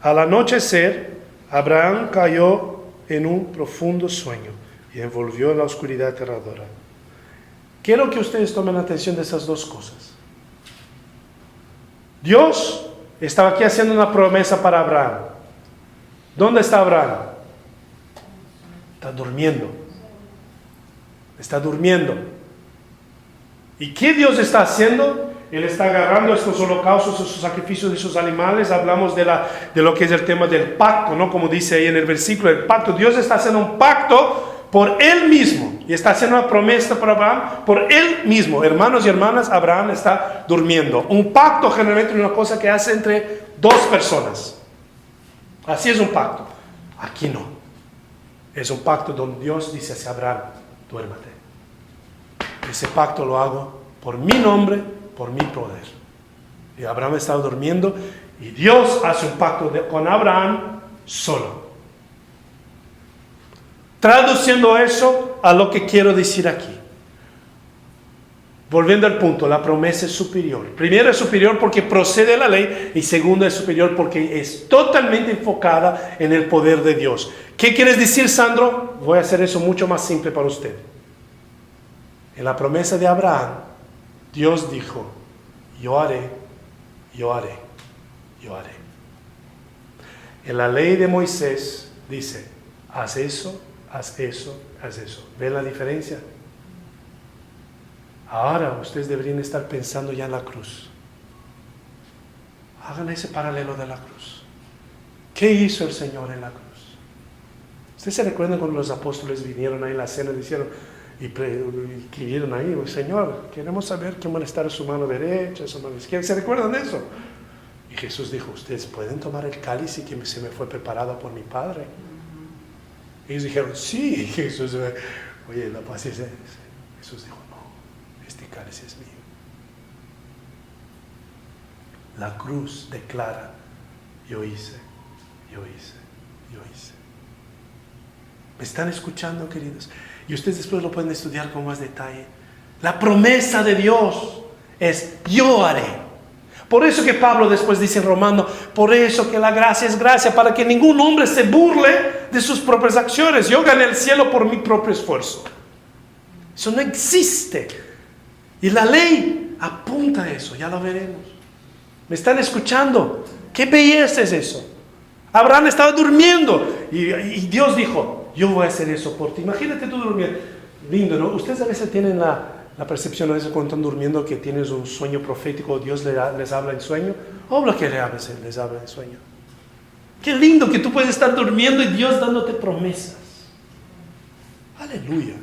al anochecer, Abraham cayó en un profundo sueño y envolvió en la oscuridad aterradora. Quiero que ustedes tomen atención de esas dos cosas. Dios estaba aquí haciendo una promesa para Abraham. ¿Dónde está Abraham? Está durmiendo. Está durmiendo. ¿Y qué Dios está haciendo? Él está agarrando estos holocaustos, estos sacrificios de sus animales. Hablamos de lo que es el tema del pacto, ¿no? Como dice ahí en el versículo, el pacto. Dios está haciendo un pacto por Él mismo. Y está haciendo una promesa para Abraham por Él mismo. Hermanos y hermanas, Abraham está durmiendo. Un pacto generalmente es una cosa que hace entre dos personas. Así es un pacto. Aquí no. Es un pacto donde Dios dice a Abraham: duérmate. Ese pacto lo hago por mi nombre, por mi poder. Y Abraham estaba durmiendo y Dios hace un pacto con Abraham solo. Traduciendo eso a lo que quiero decir aquí. Volviendo al punto, la promesa es superior. Primero es superior porque procede de la ley, y segundo es superior porque es totalmente enfocada en el poder de Dios. ¿Qué quieres decir, Sandro? Voy a hacer eso mucho más simple para usted. En la promesa de Abraham, Dios dijo: yo haré, yo haré, yo haré. En la ley de Moisés dice: haz eso, haz eso, haz eso. ¿Ven la diferencia? Ahora ustedes deberían estar pensando ya en la cruz. Hagan ese paralelo de la cruz. ¿Qué hizo el Señor en la cruz? ¿Ustedes se recuerdan cuando los apóstoles vinieron ahí en la cena y escribieron ahí: Señor, queremos saber qué van a estar a su mano derecha, a su mano izquierda? ¿Se recuerdan de eso? Y Jesús dijo: ustedes pueden tomar el cáliz que se me fue preparado por mi Padre. Ellos dijeron: sí. Jesús, oye, la paz es esa. Jesús dijo: no, este cáliz es mío. La cruz declara: yo hice, yo hice, yo hice. ¿Me están escuchando, queridos? Y ustedes después lo pueden estudiar con más detalle. La promesa de Dios es yo haré. Por eso que Pablo después dice en Romano, por eso que la gracia es gracia, para que ningún hombre se burle de sus propias acciones. Yo gané el cielo por mi propio esfuerzo. Eso no existe. Y la ley apunta a eso, ya lo veremos. ¿Me están escuchando? ¿Qué belleza es eso? Abraham estaba durmiendo y Dios dijo, yo voy a hacer eso por ti. Imagínate tú durmiendo. Lindo, ¿no? Ustedes a veces tienen la percepción, a veces cuando están durmiendo, que tienes un sueño profético, Dios les habla en sueño. Obvio que les habla en sueño. Qué lindo que tú puedes estar durmiendo y Dios dándote promesas. Aleluya.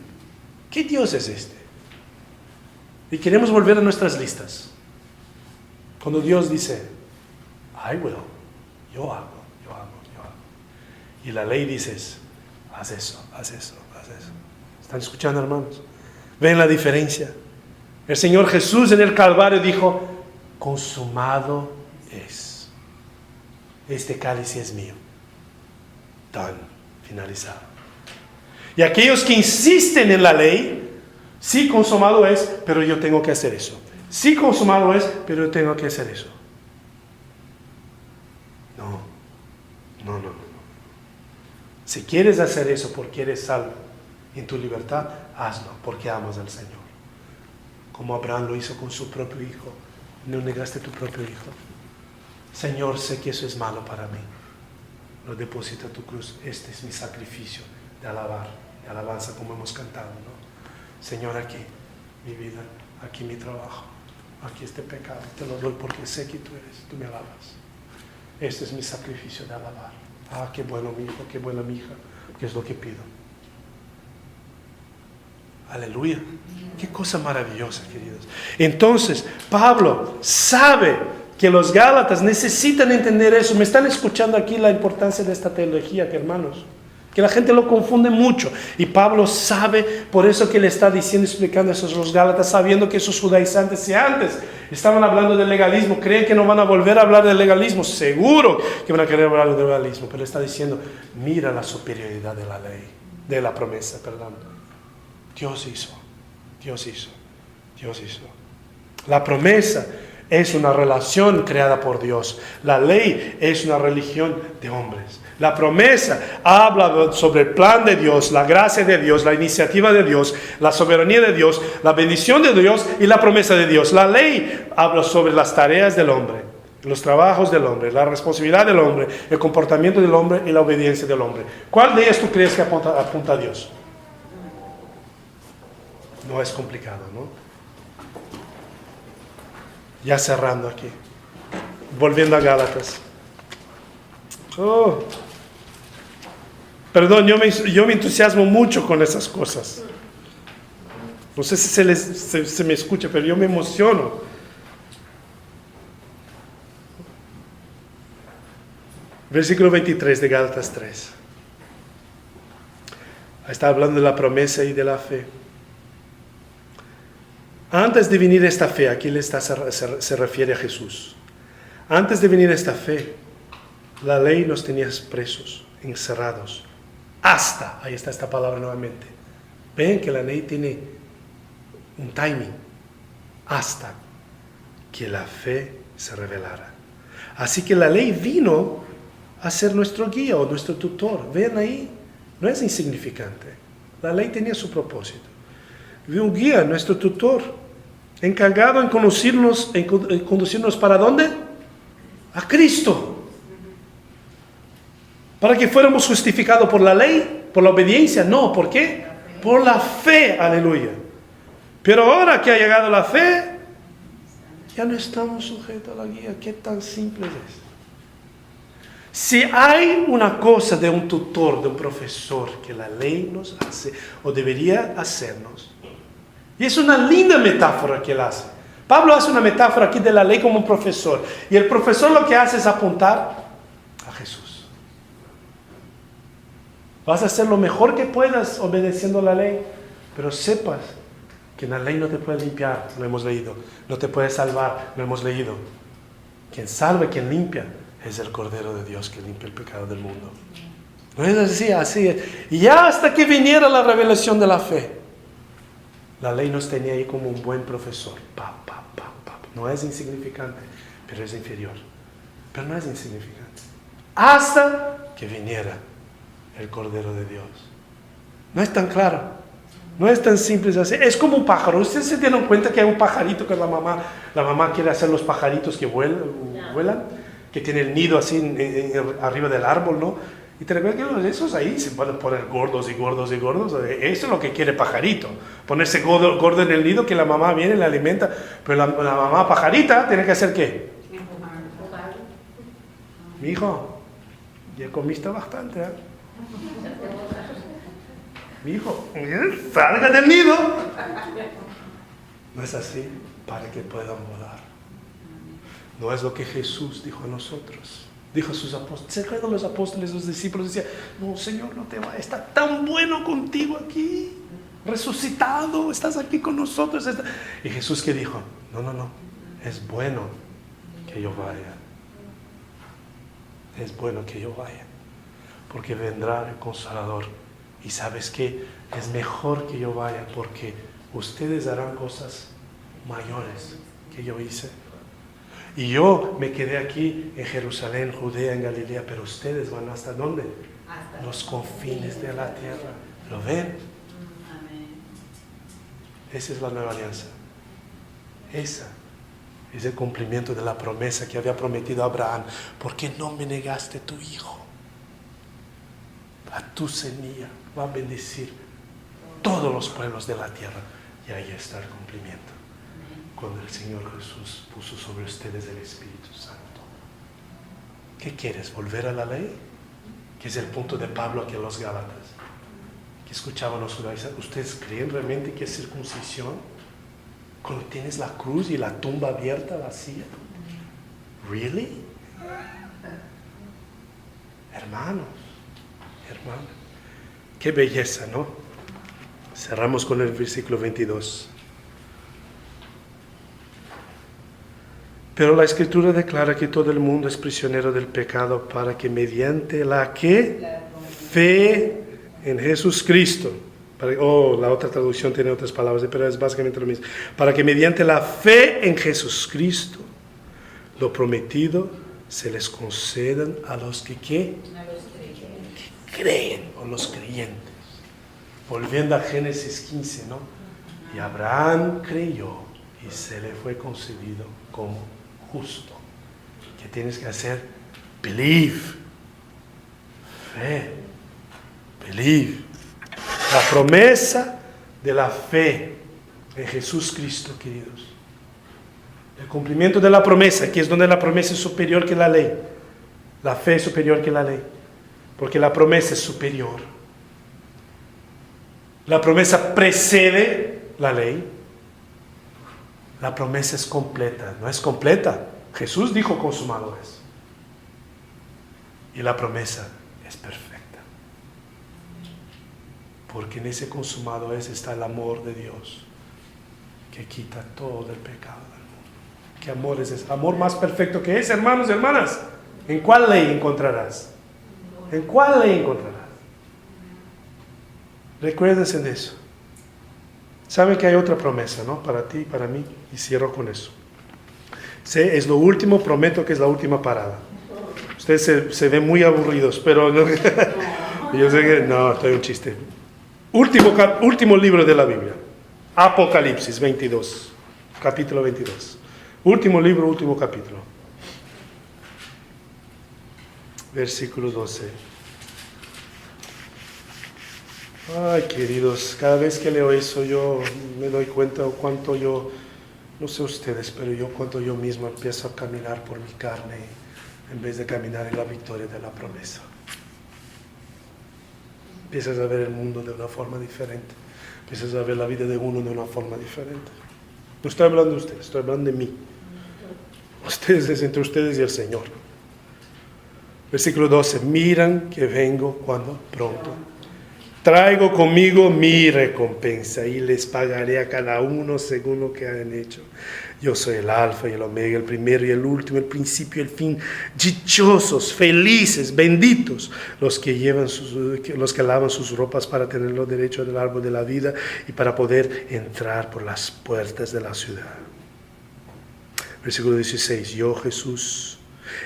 ¿Qué Dios es este? Y queremos volver a nuestras listas. Cuando Dios dice, I will, yo hago. Y la ley dice, haz eso. ¿Están escuchando, hermanos? ¿Ven la diferencia? El Señor Jesús en el Calvario dijo, consumado es. Este cáliz es mío. Done. Finalizado. Y aquellos que insisten en la ley, sí, consumado es, pero yo tengo que hacer eso. Sí, consumado es, pero yo tengo que hacer eso. No. Si quieres hacer eso porque eres salvo en tu libertad, hazlo porque amas al Señor. Como Abraham lo hizo con su propio hijo. No negaste tu propio hijo. Señor, sé que eso es malo para mí. Lo deposita tu cruz. Este es mi sacrificio de alabanza como hemos cantado, ¿no? Señor, aquí mi vida, aquí mi trabajo, aquí este pecado. Te lo doy porque sé que tú me alabas. Este es mi sacrificio de alabar. Ah, qué bueno mi hijo, qué buena mi hija, que es lo que pido. Aleluya. Qué cosa maravillosa, queridos. Entonces, Pablo sabe que los Gálatas necesitan entender eso. Me están escuchando aquí la importancia de esta teología, hermanos. Que la gente lo confunde mucho. Y Pablo sabe, por eso que le está diciendo, explicando eso a los Gálatas, sabiendo que esos judaizantes, si antes estaban hablando del legalismo, creen que no van a volver a hablar del legalismo, seguro que van a querer hablar del legalismo, pero le está diciendo, mira la superioridad de la ley, de la promesa, perdón. Dios hizo. La promesa es una relación creada por Dios. La ley es una religión de hombres. La promesa habla sobre el plan de Dios, la gracia de Dios, la iniciativa de Dios, la soberanía de Dios, la bendición de Dios y la promesa de Dios. La ley habla sobre las tareas del hombre, los trabajos del hombre, la responsabilidad del hombre, el comportamiento del hombre y la obediencia del hombre. ¿Cuál de ellas tú crees que apunta a Dios? No es complicado, ¿no? Ya cerrando aquí. Volviendo a Gálatas. Perdón, yo me entusiasmo mucho con esas cosas. No sé si se me escucha, pero yo me emociono. Versículo 23 de Gálatas 3. Está hablando de la promesa y de la fe. Antes de venir esta fe, aquí se refiere a Jesús. Antes de venir esta fe, la ley nos tenía presos, encerrados. Hasta, ahí está esta palabra nuevamente. Ven que la ley tiene un timing. Hasta que la fe se revelara. Así que la ley vino a ser nuestro guía o nuestro tutor. Ven ahí, no es insignificante. La ley tenía su propósito. Un guía, nuestro tutor, encargado en conducirnos ¿para dónde? A Cristo. Para que fuéramos justificados por la ley, por la obediencia. No, ¿por qué? Por la fe, aleluya. Pero ahora que ha llegado la fe, ya no estamos sujetos a la guía. ¿Qué tan simple es? Si hay una cosa de un tutor, de un profesor, que la ley nos hace, o debería hacernos, y es una linda metáfora que él hace. Pablo hace una metáfora aquí de la ley como un profesor. Y el profesor lo que hace es apuntar a Jesús. Vas a hacer lo mejor que puedas obedeciendo la ley, pero sepas que en la ley no te puede limpiar, lo hemos leído. No te puede salvar, lo hemos leído. Quien salva, quien limpia, es el Cordero de Dios que limpia el pecado del mundo. No es así es. Y ya hasta que viniera la revelación de la fe, la ley nos tenía ahí como un buen profesor. No es insignificante, pero es inferior. Pero no es insignificante. Hasta que viniera el Cordero de Dios. No es tan claro. No es tan simple así. Es como un pájaro. ¿Ustedes se dieron cuenta que hay un pajarito que la mamá quiere hacer los pajaritos que vuelan? Que tiene el nido así arriba del árbol, ¿no? Y te recuerdas que esos ahí se pueden poner gordos y gordos y gordos. Eso es lo que quiere pajarito. Ponerse gordo en el nido, que la mamá viene y le alimenta. Pero la mamá pajarita tiene que hacer ¿qué? Mi hijo, ya comiste bastante, ¿eh? Mi hijo, salga del nido. No es así, para que puedan volar. No es lo que Jesús dijo a nosotros. Dijo a sus apóstoles. ¿Se acuerdan los apóstoles, los discípulos? Decían, no, Señor, no te va, está tan bueno contigo aquí. Resucitado, estás aquí con nosotros. Y Jesús, ¿qué dijo? No, es bueno que yo vaya. Es bueno que yo vaya. Porque vendrá el Consolador. Y ¿sabes qué? Es mejor que yo vaya, porque ustedes harán cosas mayores que yo hice. Y yo me quedé aquí en Jerusalén, Judea, en Galilea, pero ustedes van ¿hasta dónde? Hasta los confines de la tierra. ¿Lo ven? Amén. Esa es la nueva alianza. Esa es el cumplimiento de la promesa que había prometido a Abraham. ¿Por qué no me negaste tu hijo? A tu semilla va a bendecir todos los pueblos de la tierra. Y ahí está el cumplimiento. Cuando el Señor Jesús puso sobre ustedes el Espíritu Santo. ¿Qué quieres? ¿Volver a la ley? Que es el punto de Pablo aquí en los Gálatas. Que escuchaban los judaizantes. ¿Ustedes creen realmente que es circuncisión? Cuando tienes la cruz y la tumba abierta, vacía. ¿Really? Hermanos. Qué belleza, ¿no? Cerramos con el versículo 22. Pero la Escritura declara que todo el mundo es prisionero del pecado para que mediante la fe en Jesucristo, la otra traducción tiene otras palabras, pero es básicamente lo mismo, para que mediante la fe en Jesucristo, lo prometido se les concedan a los que ¿qué? Que creen, o los creyentes. Volviendo a Génesis 15, ¿no? Y Abraham creyó y se le fue concedido como justo. ¿Qué tienes que hacer? Believe. Fe. Believe. La promesa de la fe en Jesús Cristo, queridos. El cumplimiento de la promesa, que es donde la promesa es superior que la ley. La fe es superior que la ley. Porque la promesa es superior. La promesa precede la ley. La promesa es completa. No es completa. Jesús dijo consumado es. Y la promesa es perfecta. Porque en ese consumado es está el amor de Dios, que quita todo el pecado del mundo. ¿Qué amor es ese? Amor más perfecto que es, hermanos y hermanas. ¿En cuál ley encontrarás? ¿En cuál ley encontrarás? Recuérdense de eso. Saben que hay otra promesa, ¿no? Para ti y para mí. Y cierro con eso. Es lo último, prometo que es la última parada. Ustedes se ven muy aburridos, pero no, yo sé que no, estoy un chiste. Último libro de la Biblia. Apocalipsis 22. Capítulo 22. Último libro, último capítulo. Versículo 12. Ay, queridos, cada vez que leo eso yo me doy cuenta cuánto yo, no sé ustedes, pero cuánto yo mismo empiezo a caminar por mi carne en vez de caminar en la victoria de la promesa. Empiezas a ver el mundo de una forma diferente. Empiezas a ver la vida de uno de una forma diferente. No estoy hablando de ustedes, estoy hablando de mí. Ustedes es entre ustedes y el Señor. Versículo 12. Miran que vengo cuando pronto. Traigo conmigo mi recompensa y les pagaré a cada uno según lo que hayan hecho. Yo soy el alfa y el omega, el primero y el último, el principio y el fin. Dichosos, felices, benditos los que lavan sus ropas para tener los derechos del árbol de la vida y para poder entrar por las puertas de la ciudad. Versículo 16. Yo, Jesús,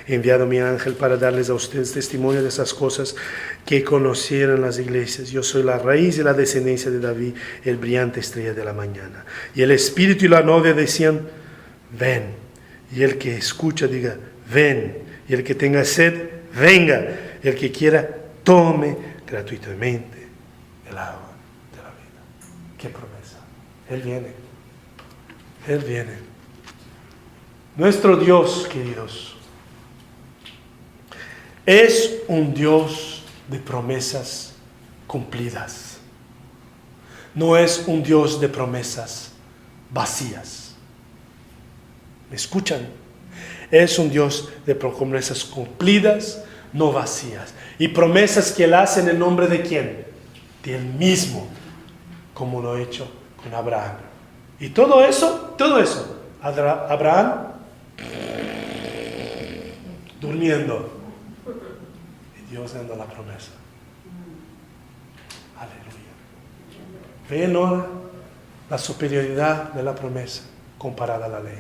he enviado mi ángel para darles a ustedes testimonio de esas cosas que conocieron las iglesias. Yo soy la raíz y la descendencia de David, el brillante estrella de la mañana. Y el Espíritu y la novia decían, ven. Y el que escucha diga, ven. Y el que tenga sed, venga. El que quiera, tome gratuitamente el agua de la vida. ¡Qué promesa! Él viene. Él viene. Nuestro Dios, queridos, es un Dios de promesas cumplidas. No es un Dios de promesas vacías. ¿Me escuchan? Es un Dios de promesas cumplidas, no vacías. Y promesas que Él hace en el nombre de ¿quién? De Él mismo, como lo ha hecho con Abraham. Y todo eso, Abraham durmiendo. Y Dios dando la promesa. Aleluya. Ven ahora la superioridad de la promesa comparada a la ley.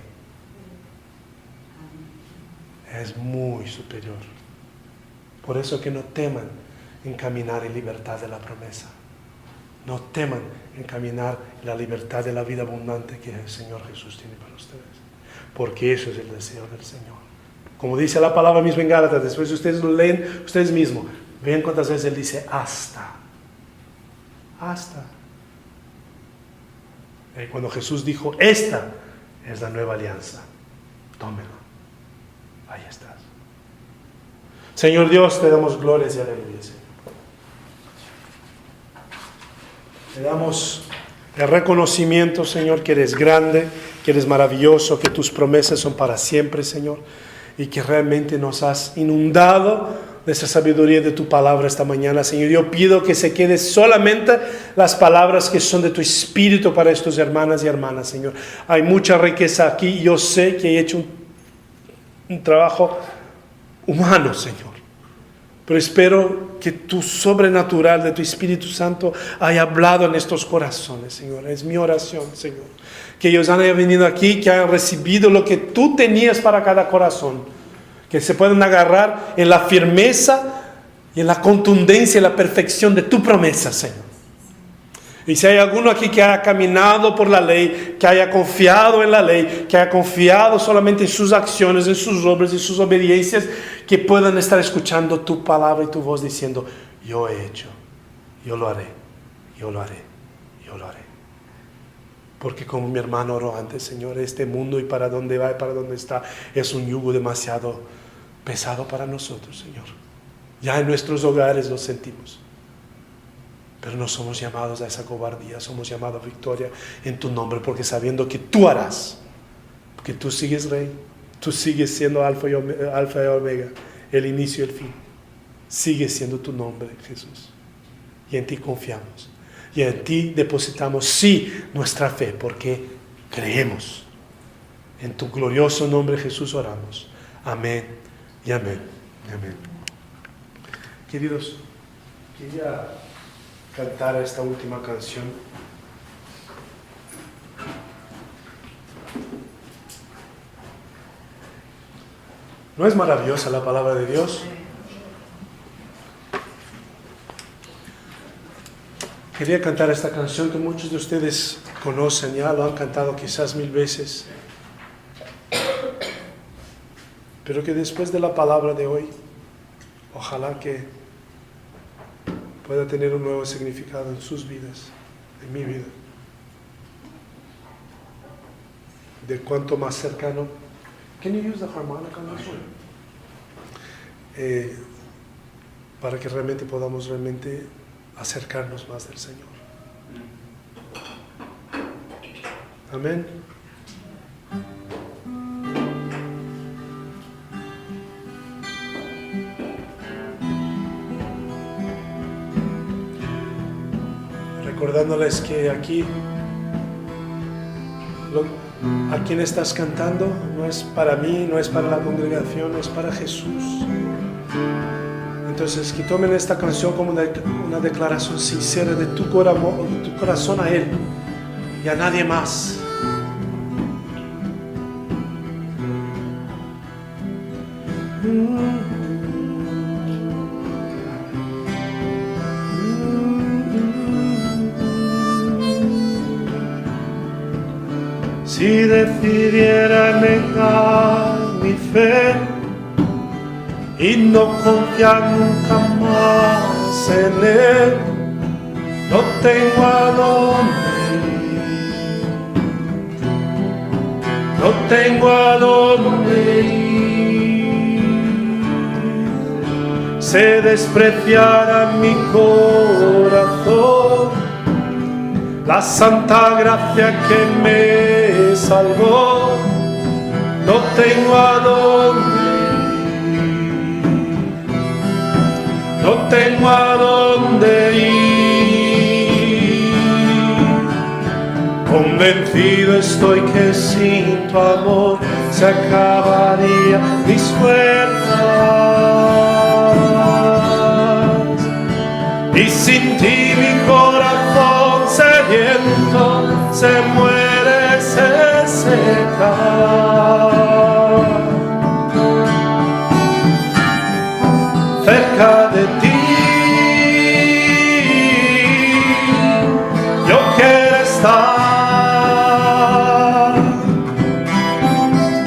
Es muy superior. Por eso que no teman en caminar en libertad de la promesa. No teman en caminar en la libertad de la vida abundante que el Señor Jesús tiene para ustedes. Porque eso es el deseo del Señor. Como dice la palabra misma en Gálatas, después ustedes lo leen ustedes mismos. Vean cuántas veces Él dice hasta. Hasta. Y cuando Jesús dijo, esta es la nueva alianza. Tómelo. Ahí estás. Señor Dios, te damos glorias y aleluya, Señor. Te damos el reconocimiento, Señor, que eres grande, que eres maravilloso, que tus promesas son para siempre, Señor, y que realmente nos has inundado de esa sabiduría de tu palabra esta mañana, Señor. Yo pido que se quede solamente las palabras que son de tu espíritu para estos hermanas y hermanas, Señor. Hay mucha riqueza aquí. Yo sé que he hecho un trabajo humano, Señor. Pero espero que tu sobrenatural de tu Espíritu Santo haya hablado en estos corazones, Señor. Es mi oración, Señor. Que ellos hayan venido aquí, que hayan recibido lo que tú tenías para cada corazón. Que se puedan agarrar en la firmeza y en la contundencia y la perfección de tu promesa, Señor. Y si hay alguno aquí que haya caminado por la ley, que haya confiado en la ley, que haya confiado solamente en sus acciones, en sus obras y sus obediencias, que puedan estar escuchando tu palabra y tu voz diciendo, yo he hecho, yo lo haré, yo lo haré, yo lo haré. Porque como mi hermano oró antes, Señor, este mundo y para dónde va y para dónde está, es un yugo demasiado pesado para nosotros, Señor. Ya en nuestros hogares lo sentimos. Pero no somos llamados a esa cobardía, somos llamados a victoria en tu nombre, porque sabiendo que tú harás, porque tú sigues Rey, tú sigues siendo Alfa y Omega, el inicio y el fin. Sigue siendo tu nombre, Jesús. Y en ti confiamos. Y en ti depositamos, sí, nuestra fe, porque creemos. En tu glorioso nombre, Jesús, oramos. Amén y amén. Amén. Queridos, quería cantar esta última canción. ¿No es maravillosa la palabra de Dios? Quería cantar esta canción que muchos de ustedes conocen, ya lo han cantado quizás 1000 veces. Pero que después de la palabra de hoy, ojalá que pueda tener un nuevo significado en sus vidas, en mi vida. De cuanto más cercano. Can you use the harmonica on this one? Para que realmente podamos acercarnos más del Señor. Amén. Recordándoles que aquí a quien estás cantando no es para mí, no es para la congregación, es para Jesús. Entonces que tomen esta canción como una declaración sincera de tu corazón a Él y a nadie más. Si decidiera negar mi fe y no confiar nunca más en Él, no tengo a dónde ir, no tengo a dónde ir. Sé despreciar a mi corazón la santa gracia que me salvó, no tengo a dónde ir, no tengo a dónde ir. Convencido estoy que sin tu amor se acabaría mis fuerzas, y sin ti mi corazón sediento se muere, se seca. Cerca de ti yo quiero estar,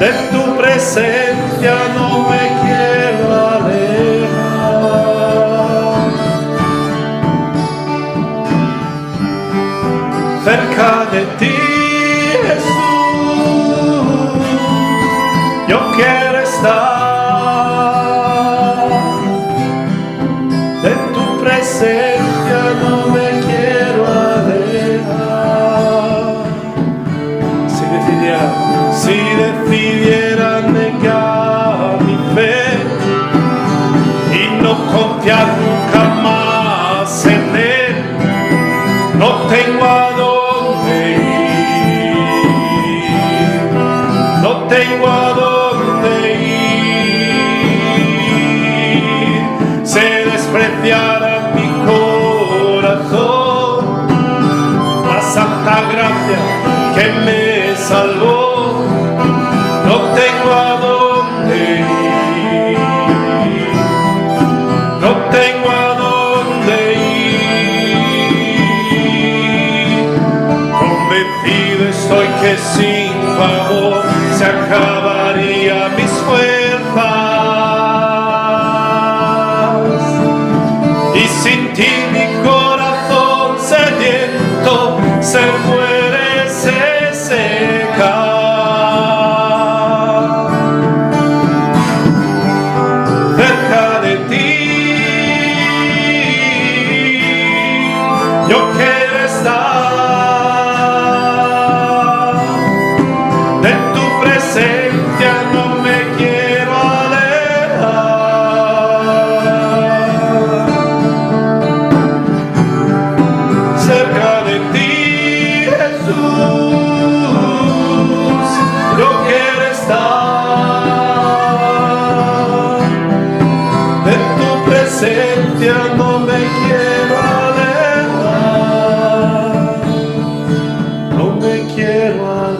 de tu presencia no me quiero alejar. Cerca de ti, Jesús, yo quiero estar, de tu presencia no me quiero alejar. Si decidiera negar mi fe y no confiar nunca más en Él, no tengo a dónde ir, no tengo a dónde ir. Sé despreciar a mi corazón la santa gracia que me salvó, no tengo a dónde ir, no tengo a dónde ir. Convencido estoy que sin tu amor se acabaría mis fuerzas, y sin ti mi corazón sediento se muere, se seca. Cerca de ti yo quiero estar, de tu presencia no me quiero alejar. Cerca de ti, Jesús, yo quiero estar, de tu presencia no me quiero alejar, no me quiero alejar.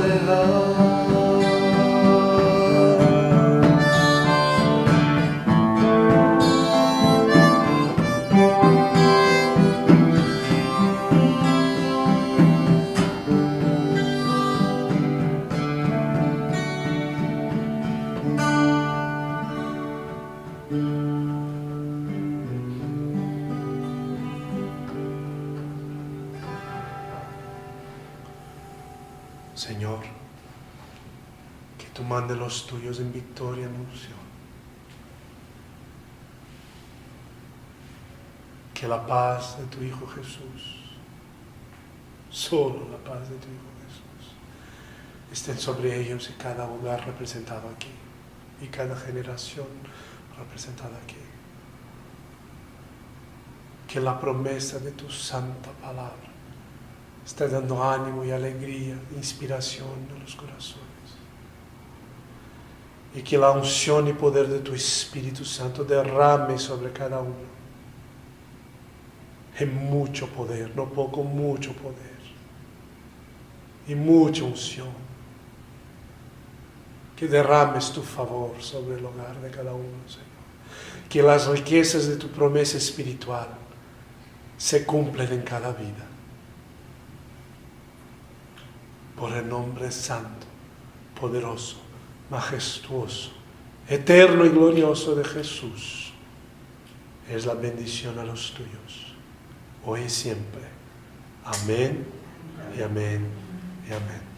Señor, que tú mandes los tuyos en victoria, en unción. Que la paz de tu Hijo Jesús, solo la paz de tu Hijo Jesús, esté sobre ellos y cada hogar representado aquí, y cada generación representada aquí. Que la promesa de tu santa palabra está dando ánimo y alegría, inspiración a los corazones. Y que la unción y poder de tu Espíritu Santo derrame sobre cada uno. En mucho poder, no poco, mucho poder. Y mucha unción. que derrames tu favor sobre el hogar de cada uno, Señor. Que las riquezas de tu promesa espiritual se cumplen en cada vida. Por el nombre santo, poderoso, majestuoso, eterno y glorioso de Jesús, es la bendición a los tuyos, hoy y siempre. Amén y amén y amén.